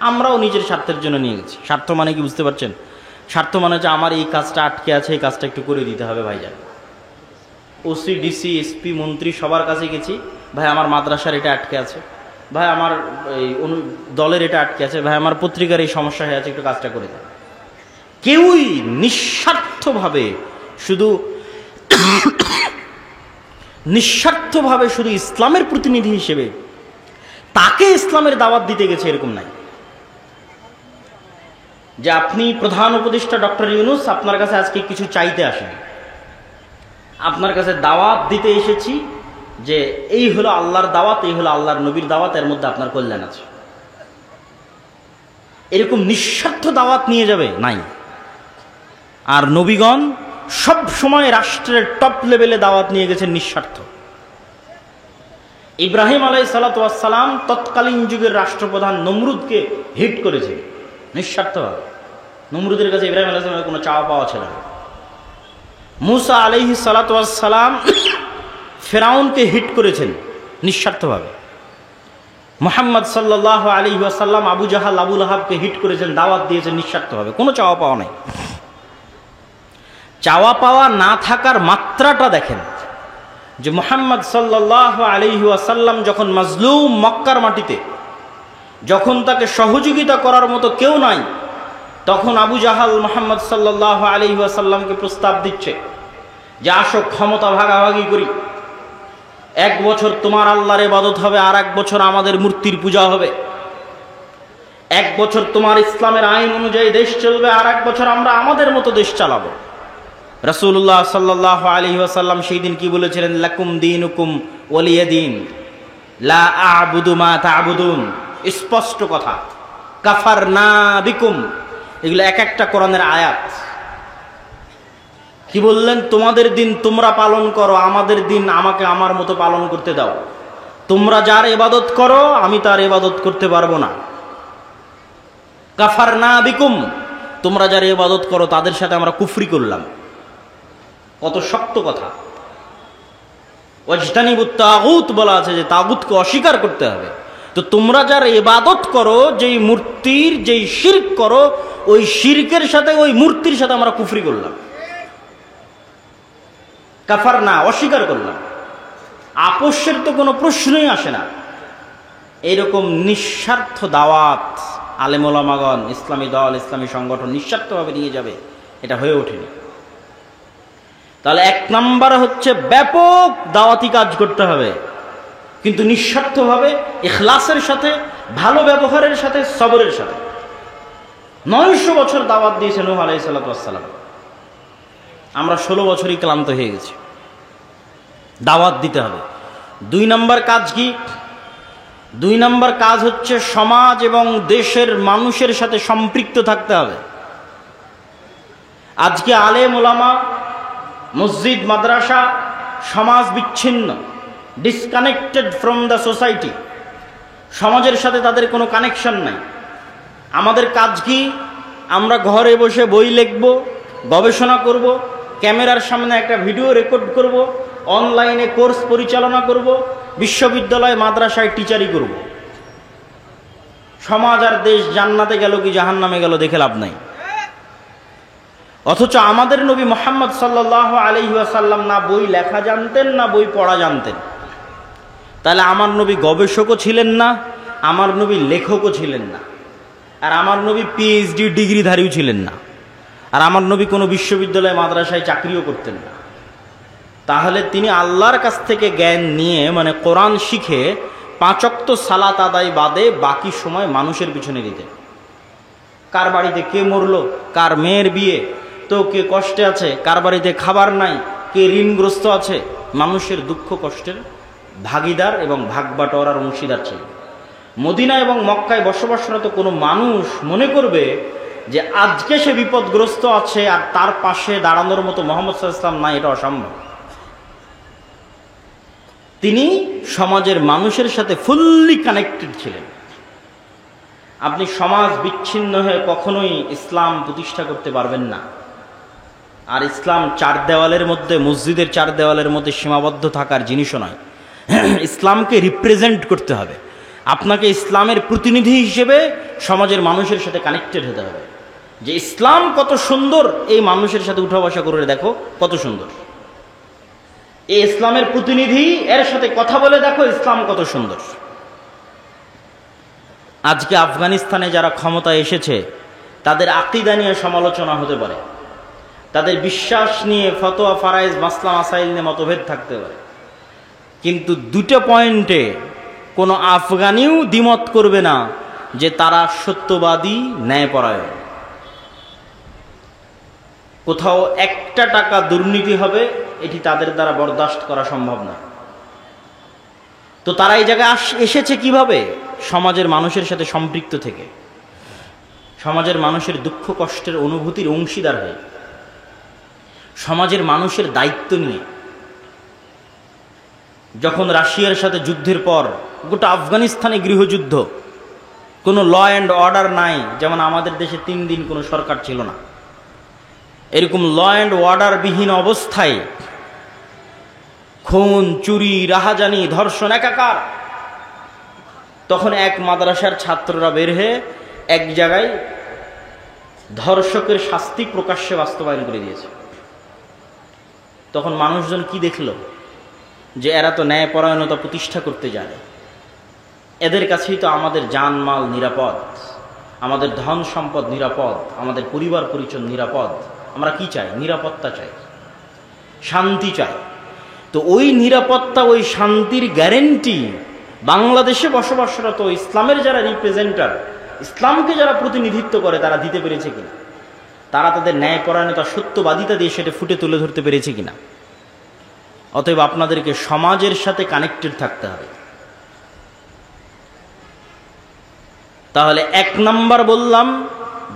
আমরাও নিজের স্বার্থের জন্য নিয়ে গেছি। স্বার্থ মানে কি বুঝতে পারছেন? স্বার্থ মানে যে আমার এই কাজটা আটকে আছে, এই কাজটা একটু করে দিতে হবে ভাইজান। ওসি, ডিসি, এসপি, মন্ত্রী সবার কাছে গেছি, ভাই আমার মাদ্রাসার এটা আটকে আছে, ভাই আমার এই দলের এটা আটকে আছে, ভাই আমার পত্রিকার এই সমস্যা হয়ে আছে, একটু কাজটা করে দেন। কেউই নিঃস্বার্থভাবে শুধু ইসলামের প্রতিনিধি হিসেবে তাকে ইসলামের দাওয়াত দিতে গেছে এরকম নাই। যে আপনি প্রধান উপদেষ্টা ডক্টর ইউনূস, আপনার কাছে আজকে কিছু চাইতে আসেনি, আপনার কাছে দাওয়াত দিতে এসেছি যে এই হলো আল্লাহর দাওয়াত, এই হলো আল্লাহর নবীর দাওয়াত, এর মধ্যে আপনার কল্যাণ আছে। এরকম নিঃস্বার্থ দাওয়াত নিয়ে যাবে নাই। আর নবীগণ সব সময় রাষ্ট্রের টপ লেভেলে দাওয়াত নিয়ে গেছেন নিঃস্বার্থ। ইব্রাহিম আলাইহিসসালাতু ওয়াসসালাম তৎকালীন যুগের রাষ্ট্রপ্রধান নমরুদকে হিট করেছেন নিঃস্বার্থভাবে। নমরুদের কাছে ইব্রাহিম আলাইহিস সালামের কোনো চাওয়া পাওয়া ছিল না। মুসা আলাইহিসসালাতু ওয়াসসালাম ফেরাউনকে হিট করেছেন নিঃস্বার্থভাবে। মুহাম্মদ সাল্লাল্লাহু আলাইহি ওয়াসাল্লাম আবু জাহাল, আবু লাহাবকে হিট করেছেন, দাওয়াত দিয়েছেন নিঃস্বার্থভাবে, কোনো চাওয়া পাওয়া নাই। চাওয়া পাওয়া না থাকার মাত্রাটা দেখেন যে মুহাম্মদ সাল্লাল্লাহু আলাইহি ওয়াসাল্লাম যখন মাজলুম মক্কার মাটিতে, যখন তাকে সহযোগিতা করার মতো কেউ নাই, তখন আবু জাহাল মুহাম্মদ সাল্লাল্লাহু আলাইহি ওয়াসাল্লামকে প্রস্তাব দিচ্ছে যে আসো ক্ষমতা ভাগাভাগি করি, 1 বছর তোমার আল্লাহর ইবাদত হবে, আর 1 বছর আমাদের মূর্তির পূজা হবে। 1 বছর তোমার ইসলামের আইন অনুযায়ী দেশ চলবে, আর 1 বছর আমরা আমাদের মতো দেশ চালাবো। রাসূলুল্লাহ সাল্লাল্লাহু আলাইহি ওয়াসাল্লাম সেই দিন কি বলেছিলেন? লাকুম দীনুকুম ওয়ালিয়া দীন, লা আ'বুদু মা তা'বুদুন। স্পষ্ট কথা, কাফারনা বিকুম, এগুলো এক একটা কোরআনের আয়াত। কি বললেন? তোমাদের দিন তোমরা পালন করো, আমাদের দিন আমাকে আমার মতো পালন করতে দাও। তোমরা যার ইবাদত করো আমি তার ইবাদত করতে পারবো না। কাফারনা বিকুম, তোমরা যার ইবাদত করো তাদের সাথে আমরা কুফরি করলাম। কত শক্ত কথা। ওয়াজতানিবুত তাগুত বলা আছে যে তাগুতকে অস্বীকার করতে হবে। তো তোমরা যার ইবাদত করো, যেই মূর্তির যেই শিরক করো, ওই শিরকের সাথে ওই মূর্তির সাথে আমরা কুফরি করলাম। কাফার না, অস্বীকার করলাম। আপোষের তো কোনো প্রশ্নই আসে না। এইরকম নিঃস্বার্থ দাওয়াত আলেম ওলামাগণ, ইসলামী দল, ইসলামী সংগঠন নিঃস্বার্থভাবে নিয়ে যাবে, এটা হয়ে ওঠেনি। তাহলে 1 নাম্বার হচ্ছে ব্যাপক দাওয়াতি কাজ করতে হবে, কিন্তু নিঃস্বার্থভাবে, ইখলাসের সাথে, ভালো ব্যবহারের সাথে, সবরের সাথে। 900 বছর দাওয়াত দিয়েছে নূহ আলাইহিস সালাতু ওয়াস সালাম। আমরা 16 বছরই ক্লান্ত হয়ে গেছি। দাওয়াত দিতে হবে। 2 নাম্বার কাজ কি? 2 নাম্বার কাজ হচ্ছে সমাজ এবং দেশের মানুষের সাথে সম্পৃক্ত থাকতে হবে। আজকে আলেম ওলামা, মসজিদ, মাদ্রাসা, সমাজ বিচ্ছিন্ন, ডিসকানেক্টেড ফ্রম দ্য সোসাইটি। সমাজের সাথে তাদের কোনো কানেকশন নাই। আমাদের কাজ কি? আমরা ঘরে বসে বই লিখব, গবেষণা করব, ক্যামেরার সামনে একটা ভিডিও রেকর্ড করব, অনলাইনে কোর্স পরিচালনা করব, বিশ্ববিদ্যালয় মাদ্রাসায় টিচারি করব। সমাজ আর দেশ জান্নাতে গেল কি জাহান্নামে গেল দেখে লাভ নাই। অথচ আমাদের নবী মুহাম্মদ সাল্লাল্লাহু আলাইহি ওয়াসাল্লাম না বই লেখা জানতেন, না বই পড়া জানতেন। তাহলে আমার নবী গবেষকও ছিলেন না, আমার নবী লেখকও ছিলেন না, আর আমার নবী পিএইচডি ডিগ্রিধারীও ছিলেন না, আর আমার নবী কোনো বিশ্ববিদ্যালয় মাদ্রাসায় চাকরিও করতেন না। তাহলে তিনি আল্লাহর কাছ থেকে জ্ঞান নিয়ে, মানে কোরআন শিখে 5 ওয়াক্ত সালাত আদায় বাদে বাকি সময় মানুষের পিছনে দিতেন। কার বাড়িতে কে মরলো, কার মেয়ের বিয়ে, তো কে কষ্টে আছে, কার বাড়িতে খাবার নাই, কে ঋণগ্রস্ত আছে, মানুষের দুঃখ কষ্টের ভাগিদার এবং ভাগ বাটোয়ারার অংশীদার ছিল। মদিনা এবং মক্কায় বসবাসরত কোনো মানুষ মনে করবে যে আজকে সে বিপদগ্রস্ত আছে আর তার পাশে দাঁড়ানোর মতো মুহাম্মদ সাল্লাল্লাহু আলাইহি ওয়াসাল্লাম নাই, এটা অসম্ভব। তিনি সমাজের মানুষের সাথে ফুললি কানেক্টেড ছিলেন। আপনি সমাজ বিচ্ছিন্ন হয়ে কখনোই ইসলাম প্রতিষ্ঠা করতে পারবেন না। আর ইসলাম চার দেওয়ালের মধ্যে, মসজিদের চার দেওয়ালের মধ্যে সীমাবদ্ধ থাকার জিনিসও নয়। ইসলামকে রিপ্রেজেন্ট করতে হবে। আপনাকে ইসলামের প্রতিনিধি হিসেবে সমাজের মানুষের সাথে কানেক্টেড হতে হবে, যে ইসলাম কত সুন্দর, এই মানুষের সাথে উঠা বসা করে দেখো কত সুন্দর। এই ইসলামের প্রতিনিধি, এর সাথে কথা বলে দেখো ইসলাম কত সুন্দর। আজকে আফগানিস্তানে যারা ক্ষমতায় এসেছে তাদের আকীদা নিয়ে সমালোচনা হতে পারে, তাদের বিশ্বাস নিয়ে ফতোয়া ফারায়েজ মাসলা মাসাইল নিয়ে মতভেদ থাকতে পারে, কিন্তু দুটো পয়েন্টে কোনো আফগানিও দ্বিমত করবে না যে তারা সত্যবাদী, ন্যায়পরায়ণ। কোথাও একটা টাকা দুর্নীতি হবে এটি তাদের দ্বারা বরদাস্ত করা সম্ভব না। তো তারা এই জায়গায় এসেছে কিভাবে? সমাজের মানুষের সাথে সম্পৃক্ত থেকে, সমাজের মানুষের দুঃখ কষ্টের অনুভূতির অংশীদার হয়ে, সমাজের মানুষের দায়িত্ব নিয়ে। যখন রাশিয়ার সাথে যুদ্ধের পর গোটা আফগানিস্তানে গৃহযুদ্ধ, কোনো ল অ্যান্ড অর্ডার নাই, যেমন আমাদের দেশে 3 দিন কোনো সরকার ছিল না, এরকম ল অ্যান্ড অর্ডার বিহীন অবস্থায় খুন, চুরি, রাহাজানি, ধর্ষণ একাকার। তখন এক মাদ্রাসার ছাত্ররা বের হয়ে এক জায়গায় ধর্ষকের শাস্তি প্রকাশ্যে বাস্তবায়ন করে দিয়েছে। তখন মানুষজন কি দেখল? যে এরা তো ন্যায়পরায়ণতা প্রতিষ্ঠা করতে যায়, এদের কাছেই তো আমাদের জানমাল নিরাপদ, আমাদের ধন সম্পদ নিরাপদ, আমাদের পরিবার পরিজন নিরাপদ। আমরা কি চাই? নিরাপত্তা চাই, শান্তি চাই। তো ওই নিরাপত্তা, ওই শান্তির গ্যারেন্টি বাংলাদেশে বসবাসরত ইসলামের যারা রিপ্রেজেন্টার, ইসলামকে যারা প্রতিনিধিত্ব করে, তারা দিতে পেরেছে কিনা? তারা তাদের ন্যায়পরায়ণতা, সত্যবাদিতা দিয়ে সেটা ফুটে তুলে ধরতে পেরেছে কিনা? অতএব আপনাদেরকে সমাজের সাথে কানেক্টেড থাকতে হবে। তাহলে 1 নাম্বার বললাম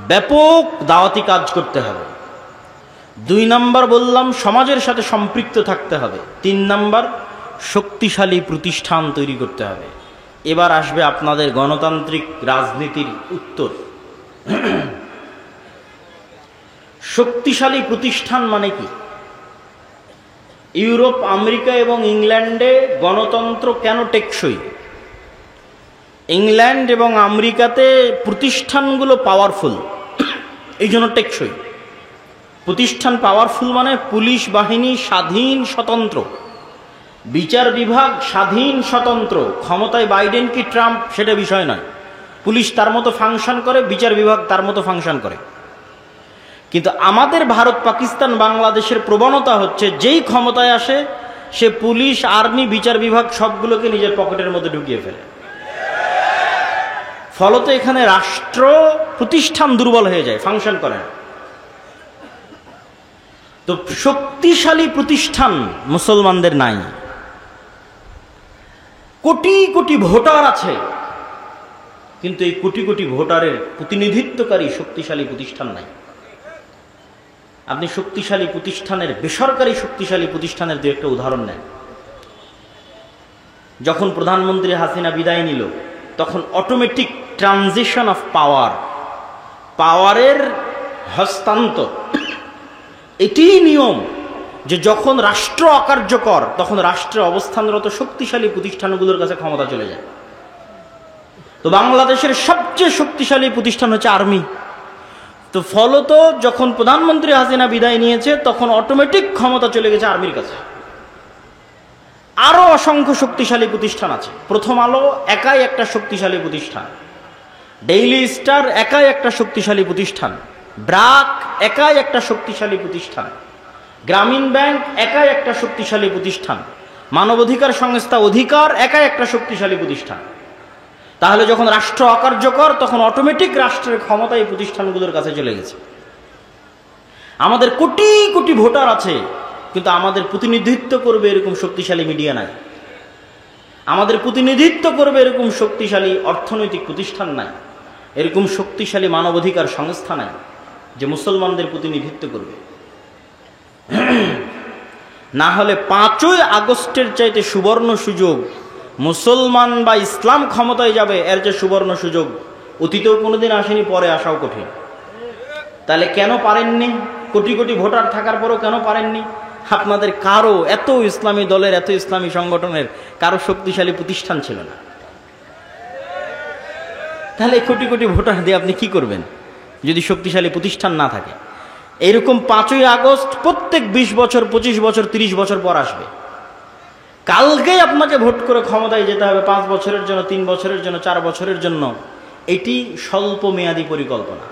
ব্যাপক দাওয়াতি কাজ করতে হবে, 2 নাম্বার বললাম সমাজের সাথে সম্পৃক্ত থাকতে হবে, 3 নাম্বার শক্তিশালী প্রতিষ্ঠান তৈরি করতে হবে। এবার আসবে আপনাদের গণতান্ত্রিক রাজনীতির উত্তর। শক্তিশালী প্রতিষ্ঠান মানে কি? ইউরোপ, আমেরিকা এবং ইংল্যান্ডে গণতন্ত্র কেন টেকসই? ইংল্যান্ড এবং আমেরিকাতে প্রতিষ্ঠানগুলো পাওয়ারফুল, এই জন্য টেকসই। প্রতিষ্ঠান পাওয়ারফুল মানে পুলিশ বাহিনী স্বাধীন স্বতন্ত্র, বিচার বিভাগ স্বাধীন স্বতন্ত্র। ক্ষমতায় বাইডেন কি ট্রাম্প সেটা বিষয় নয়, পুলিশ তার মতো ফাংশন করে, বিচার বিভাগ তার মতো ফাংশন করে। কিন্তু আমাদের ভারত, পাকিস্তান, বাংলাদেশের প্রবণতা হচ্ছে যেই ক্ষমতায় আসে সে পুলিশ, আর্মি, বিচার বিভাগ সবগুলোকে নিজের পকেটের মধ্যে ঢুকিয়ে ফেলে। ফলত এখানে রাষ্ট্র প্রতিষ্ঠান দুর্বল হয়ে যায়, ফাংশন করে না। তো শক্তিশালী প্রতিষ্ঠান মুসলমানদের নাই। কোটি কোটি ভোটার আছে, কিন্তু এই কোটি কোটি ভোটারের প্রতিনিধিত্বকারী শক্তিশালী প্রতিষ্ঠান নাই। আপনি শক্তিশালী প্রতিষ্ঠানের, বেসরকারি শক্তিশালী প্রতিষ্ঠানের 2-1টা উদাহরণ নেন। যখন প্রধানমন্ত্রী হাসিনা বিদায় নিল, তখন অটোমেটিক ট্রানজিশন অফ পাওয়ার, পাওয়ারের হস্তান্তর, এটিই নিয়ম যে যখন রাষ্ট্র অকার্যকর তখন রাষ্ট্রে অবস্থানরত শক্তিশালী প্রতিষ্ঠানগুলোর কাছে ক্ষমতা চলে যায়। তো বাংলাদেশের সবচেয়ে শক্তিশালী প্রতিষ্ঠান হচ্ছে আর্মি। তো ফলত যখন প্রধানমন্ত্রী হাসিনা বিদায় নিয়েছে তখন অটোমেটিক ক্ষমতা চলে গেছে আর্মির কাছে। আরও অসংখ্য শক্তিশালী প্রতিষ্ঠান আছে। প্রথম আলো একাই একটা শক্তিশালী প্রতিষ্ঠান, ডেইলি স্টার একাই একটা শক্তিশালী প্রতিষ্ঠান, ব্রাক একাই একটা শক্তিশালী প্রতিষ্ঠান, গ্রামীণ ব্যাংক একাই একটা শক্তিশালী প্রতিষ্ঠান, মানবাধিকার সংস্থা অধিকার একাই একটা শক্তিশালী প্রতিষ্ঠান। তাহলে যখন রাষ্ট্র অকার্যকর তখন অটোমেটিক রাষ্ট্রের ক্ষমতা এই প্রতিষ্ঠানগুলোর কাছে চলে গেছে। আমাদের কোটি কোটি ভোটার আছে, কিন্তু আমাদের প্রতিনিধিত্ব করবে এরকম শক্তিশালী মিডিয়া নাই, আমাদের প্রতিনিধিত্ব করবে এরকম শক্তিশালী অর্থনৈতিক প্রতিষ্ঠান নাই, এরকম শক্তিশালী মানবাধিকার সংস্থা নাই যে মুসলমানদের প্রতিনিধিত্ব করবে। না হলে 5ই আগস্টের চাইতে সুবর্ণ সুযোগ মুসলমান বা ইসলাম ক্ষমতায় যাবে, এর যে সুবর্ণ সুযোগ অতীতেও কোনোদিন আসেনি, পরে আসাও কঠিন। তাহলে কেন পারেননি? কোটি কোটি ভোটার থাকার পরও কেন পারেননি? আপনাদের কারো, এত ইসলামী দলের, এত ইসলামী সংগঠনের কারো শক্তিশালী প্রতিষ্ঠান ছিল না। তাহলে কোটি কোটি ভোটার দিয়ে আপনি কি করবেন যদি শক্তিশালী প্রতিষ্ঠান না থাকে? এরকম 5ই আগস্ট প্রত্যেক 20 বছর, 25 বছর, 30 বছর পর আসবে। কালকেই আপনাকে ভোট করে ক্ষমতায় যেতে হবে 5 বছরের জন্য, 3 বছরের জন্য, 4 বছরের জন্য। এটি স্বল্প মেয়াদী পরিকল্পনা।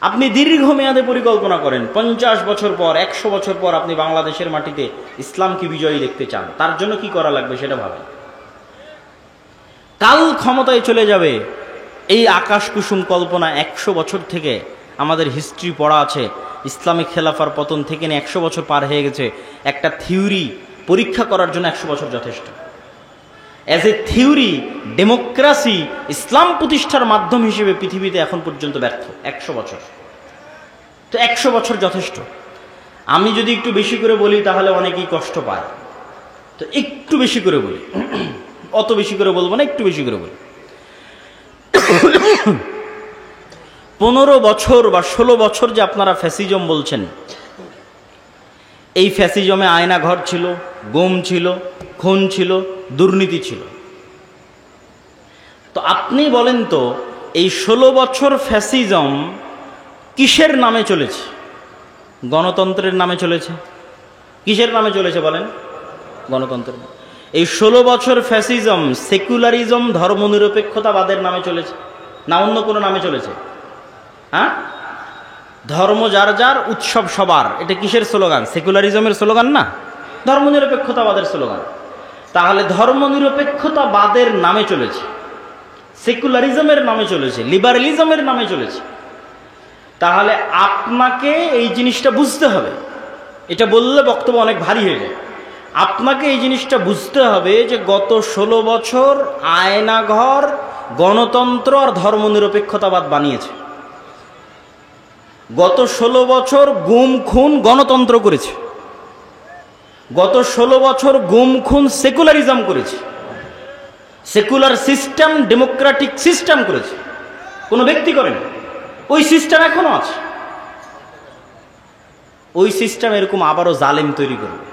আপনি দীর্ঘমেয়াদে পরিকল্পনা করেন, 50 বছর পর, 100 বছর পর আপনি বাংলাদেশের মাটিতে ইসলামকে বিজয়ী দেখতে চান, তার জন্য কি করা লাগবে সেটা ভাবেন। কাল ক্ষমতায় চলে যাবে, এই আকাশ কুসুম কল্পনা 100 বছর থেকে আমাদের হিস্ট্রি পড়া আছে। ইসলামিক খেলাফার পতন থেকে 100 বছর পার হয়ে গেছে। একটা থিওরি পরীক্ষা করার জন্য 100 বছর যথেষ্ট। অ্যাজ এ থিওরি, ডেমোক্রেসি ইসলাম প্রতিষ্ঠার মাধ্যম হিসেবে পৃথিবীতে এখন পর্যন্ত ব্যর্থ 100 বছর। তো 100 বছর যথেষ্ট। আমি যদি একটু বেশি করে বলি তাহলে অনেকেই কষ্ট পায়, তো একটু বেশি করে বলি, অত বেশি করে বলবো না, একটু বেশি করে বলি। 15 বছর বা 16 বছর যে আপনারা ফ্যাসিজম বলছেন, এই ফ্যাসিজমে আয়না ঘর ছিল, গুম ছিল, খুন ছিল, দুর্নীতি ছিল। তো আপনি বলেন তো, এই 16 বছর ফ্যাসিজম কিসের নামে চলেছে? গণতন্ত্রের নামে চলেছে। কিসের নামে চলেছে বলেন? গণতন্ত্রের। এই 16 বছর ফ্যাসিজম সেকুলারিজম, ধর্মনিরপেক্ষতাবাদের নামে চলেছে না অন্য কোনো নামে চলেছে? হ্যাঁ, ধর্ম যার যার, উৎসব সবার, এটা কিসের স্লোগান? সেকুলারিজমের স্লোগান না, ধর্মনিরপেক্ষতাবাদের স্লোগান। তাহলে ধর্মনিরপেক্ষতাবাদের নামে চলেছে, সেকুলারিজমের নামে চলেছে, লিবারেলিজমের নামে চলেছে। তাহলে আপনাকে এই জিনিসটা বুঝতে হবে। এটা বললে বক্তব্য অনেক ভারী হয়ে যায়। আপনাকে এই জিনিসটা বুঝতে হবে যে গত 16 বছর আয়নাঘর, গণতন্ত্র আর ধর্মনিরপেক্ষতাবাদ বানিয়েছে। গত 16 বছর গুম খুন গণতন্ত্র করেছে। গত 16 বছর গুম খুন সেকুলারিজম করেছে। সেকুলার সিস্টেম ডেমোক্রেটিক সিস্টেম করেছে, কোনো ব্যক্তি করেন। ওই সিস্টেম এখনো আছে। ওই সিস্টেম এরকম আবারও জালেম তৈরি করবে,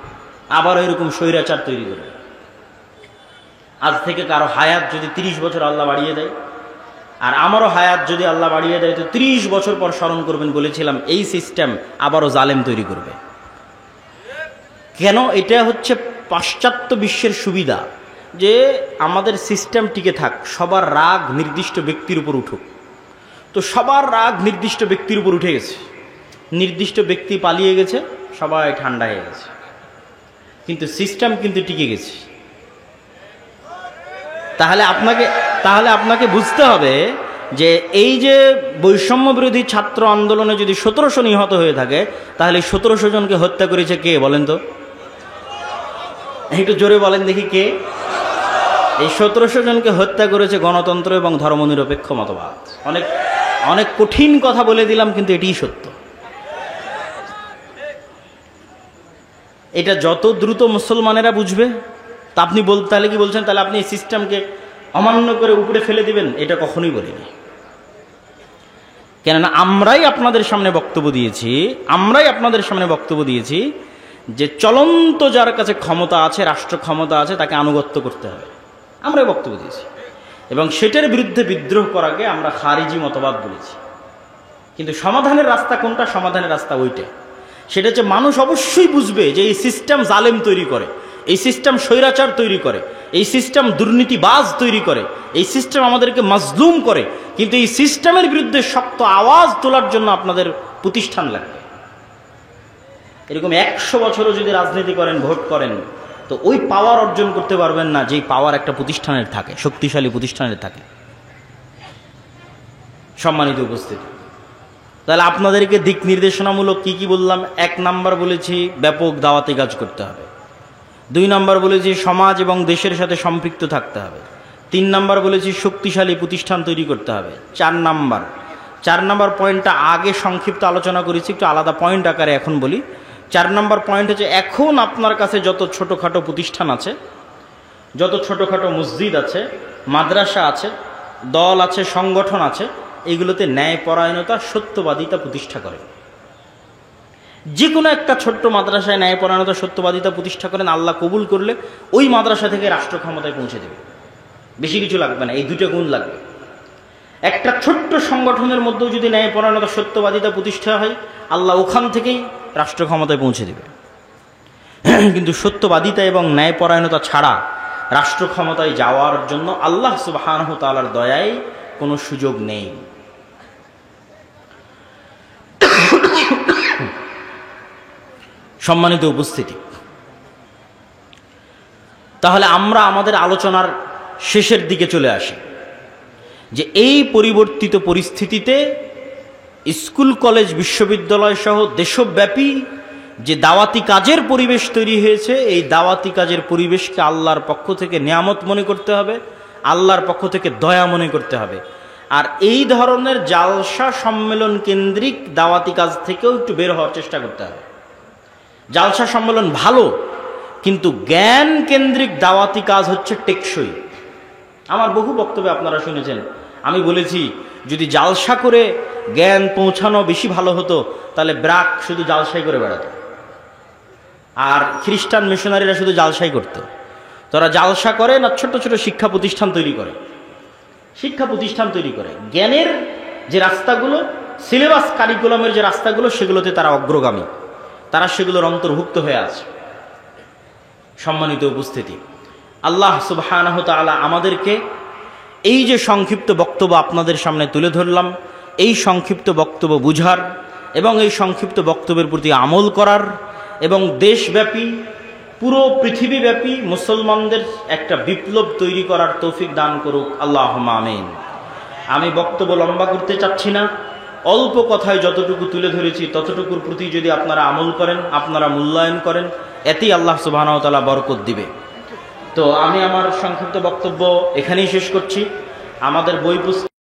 আবারও এরকম স্বৈরাচার তৈরি করবে। আজ থেকে কারো হায়াত যদি 30 বছর আল্লাহ বাড়িয়ে দেয়, আর আমারও হায়াত যদি আল্লাহ বাড়িয়ে দেয়, তো 30 বছর পর স্মরণ করবেন, বলেছিলাম এই সিস্টেম আবারও জালেম তৈরি করবে। কেন? এটা হচ্ছে পাশ্চাত্য বিশ্বের সুবিধা, যে আমাদের সিস্টেম টিকে থাক, সবার রাগ নির্দিষ্ট ব্যক্তির উপর উঠুক। তো সবার রাগ নির্দিষ্ট ব্যক্তির উপর উঠে গেছে, নির্দিষ্ট ব্যক্তি পালিয়ে গেছে, সবাই ঠান্ডা হয়ে গেছে, কিন্তু সিস্টেম কিন্তু টিকে গেছে। তাহলে আপনাকে বুঝতে হবে যে এই যে বৈষম্য বিরোধী ছাত্র আন্দোলনে যদি 1700 নিহত হয়ে থাকে, তাহলে 1700 জনকে হত্যা করেছে কে বলেন তো? একটু জোরে বলেন দেখি, কে? এই 1700 জনকে হত্যা করেছে গণতন্ত্র এবং ধর্মনিরপেক্ষ মতবাদ। অনেক অনেক কঠিন কথা বলে দিলাম, কিন্তু এটিই সত্য। এটা যত দ্রুত মুসলমানেরা বুঝবে, তা আপনি তাহলে কি বলছেন, তাহলে আপনি এই সিস্টেমকে অমান্য করে উপরে ফেলে দিবেন? এটা কখনোই বলিনি। কেননা আমরাই আপনাদের সামনে বক্তব্য দিয়েছি যে চলন্ত যার কাছে ক্ষমতা আছে, রাষ্ট্র ক্ষমতা আছে, তাকে আনুগত্য করতে হবে। আমরাই বক্তব্য দিয়েছি, এবং সেটার বিরুদ্ধে বিদ্রোহ করাকে আমরা খারিজি মতবাদ বলেছি। কিন্তু সমাধানের রাস্তা কোনটা? সমাধানের রাস্তা ওইটা। সেটা হচ্ছে মানুষ অবশ্যই বুঝবে যে এই সিস্টেম জালেম তৈরি করে, এই সিস্টেম স্বৈরাচার তৈরি করে, এই সিস্টেম দুর্নীতিবাজ তৈরি করে, এই সিস্টেম আমাদেরকে মাজলুম করে। কিন্তু এই সিস্টেমের বিরুদ্ধে শক্ত আওয়াজ তোলার জন্য আপনাদের প্রতিষ্ঠান লাগবে। এরকম 100 বছরও যদি রাজনীতি করেন, ভোট করেন, তো ওই পাওয়ার অর্জন করতে পারবেন না যেই পাওয়ার একটা প্রতিষ্ঠানের থাকে, শক্তিশালী প্রতিষ্ঠানের থাকে। সম্মানিত উপস্থিতি, তাহলে আপনাদেরকে দিক নির্দেশনামূলক কি কি বললাম? 1 নাম্বার বলেছি ব্যাপক দাওয়াতি কাজ করতে হবে। 2 নাম্বার বলেছি সমাজ এবং দেশের সাথে সম্পৃক্ত থাকতে হবে। 3 নাম্বার বলেছি শক্তিশালী প্রতিষ্ঠান তৈরি করতে হবে। 4 নাম্বার পয়েন্টটা আগে সংক্ষিপ্ত আলোচনা করেছি, একটু আলাদা পয়েন্ট আকারে এখন বলি। 4 নম্বর পয়েন্ট হচ্ছে, এখন আপনার কাছে যত ছোটোখাটো প্রতিষ্ঠান আছে, যত ছোটোখাটো মসজিদ আছে, মাদ্রাসা আছে, দল আছে, সংগঠন আছে, এগুলোতে ন্যায়পরায়ণতা, সত্যবাদিতা প্রতিষ্ঠা করে। যে কোনো একটা ছোট্ট মাদ্রাসায় ন্যায়পরায়ণতা, সত্যবাদিতা প্রতিষ্ঠা করেন, আল্লাহ কবুল করলে ওই মাদ্রাসা থেকে রাষ্ট্র ক্ষমতায় পৌঁছে দেবে। বেশি কিছু লাগবে না, এই 2টা গুণ লাগবে। একটা ছোট্ট সংগঠনের মধ্যেও যদি ন্যায়পরায়ণতা, সত্যবাদিতা প্রতিষ্ঠা হয়, আল্লাহ ওখান থেকেই রাষ্ট্র ক্ষমতায় পৌঁছে দেবে। কিন্তু সত্যবাদিতা এবং ন্যায়পরায়ণতা ছাড়া রাষ্ট্র ক্ষমতায় যাওয়ার জন্য আল্লাহ সুবহানাহু ওয়া তাআলার দয়ায় কোনো সুযোগ নেই। সম্মানিত উপস্থিতি, তাহলে আমরা আমাদের আলোচনার শেষের দিকে চলে আসি যে এই পরিবর্তিত পরিস্থিতিতে স্কুল, কলেজ, বিশ্ববিদ্যালয় সহ দেশব্যাপী যে দাওয়াতি কাজের পরিবেশ তৈরি হয়েছে, এই দাওয়াতি কাজের পরিবেশকে আল্লাহর পক্ষ থেকে নিয়ামত মনে করতে হবে, আল্লাহর পক্ষ থেকে দয়া মনে করতে হবে। আর এই ধরনের জালসা সম্মেলন কেন্দ্রিক দাওয়াতি কাজ থেকেও একটু বের হওয়ার চেষ্টা করতে হবে। জালসা সম্মেলন ভালো, কিন্তু জ্ঞান কেন্দ্রিক দাওয়াতি কাজ হচ্ছে টেকসই। আমার বহু বক্তব্যে আপনারা শুনেছেন, আমি বলেছি যদি জালসা করে জ্ঞান পৌঁছানো বেশি ভালো হতো, তাহলে ব্রাক শুধু জালসাই করে বেড়াতো, আর খ্রিস্টান মিশনারিরা শুধু জালসাই করতো। তারা জালসা করে না, ছোট ছোট শিক্ষা প্রতিষ্ঠান তৈরি করে, শিক্ষা প্রতিষ্ঠান তৈরি করে। জ্ঞানের যে রাস্তাগুলো, সিলেবাস কারিকুলামের যে রাস্তাগুলো, সেগুলোতে তারা অগ্রগামী, তারা সেগুলোর অন্তর্ভুক্ত হয়ে আছে। সম্মানিত উপস্থিতি, আল্লাহ সুবহানাহু ওয়া তাআলা আমাদেরকে এই যে সংক্ষিপ্ত বক্তব্য আপনাদের সামনে তুলে ধরলাম, এই সংক্ষিপ্ত বক্তব্য বুঝার এবং এই সংক্ষিপ্ত বক্তব্যের প্রতি আমল করার এবং দেশব্যাপী, পুরো পৃথিবীব্যাপী মুসলমানদের একটা বিপ্লব তৈরি করার তৌফিক দান করুক, আল্লাহুম্মা আমিন। আমি বক্তব্য লম্বা করতে চাচ্ছি না, অল্প কথায় যতটুকু তুলে ধরেছি ততটুকুর প্রতি যদি আপনারা আমল করেন, আপনারা মূল্যায়ন করেন, এতেই আল্লাহ সুবহানাহু ওয়া তাআলা বরকত দিবে। তো আমি আমার সংক্ষিপ্ত বক্তব্য এখানেই শেষ করছি। আমাদের বই পুস্তক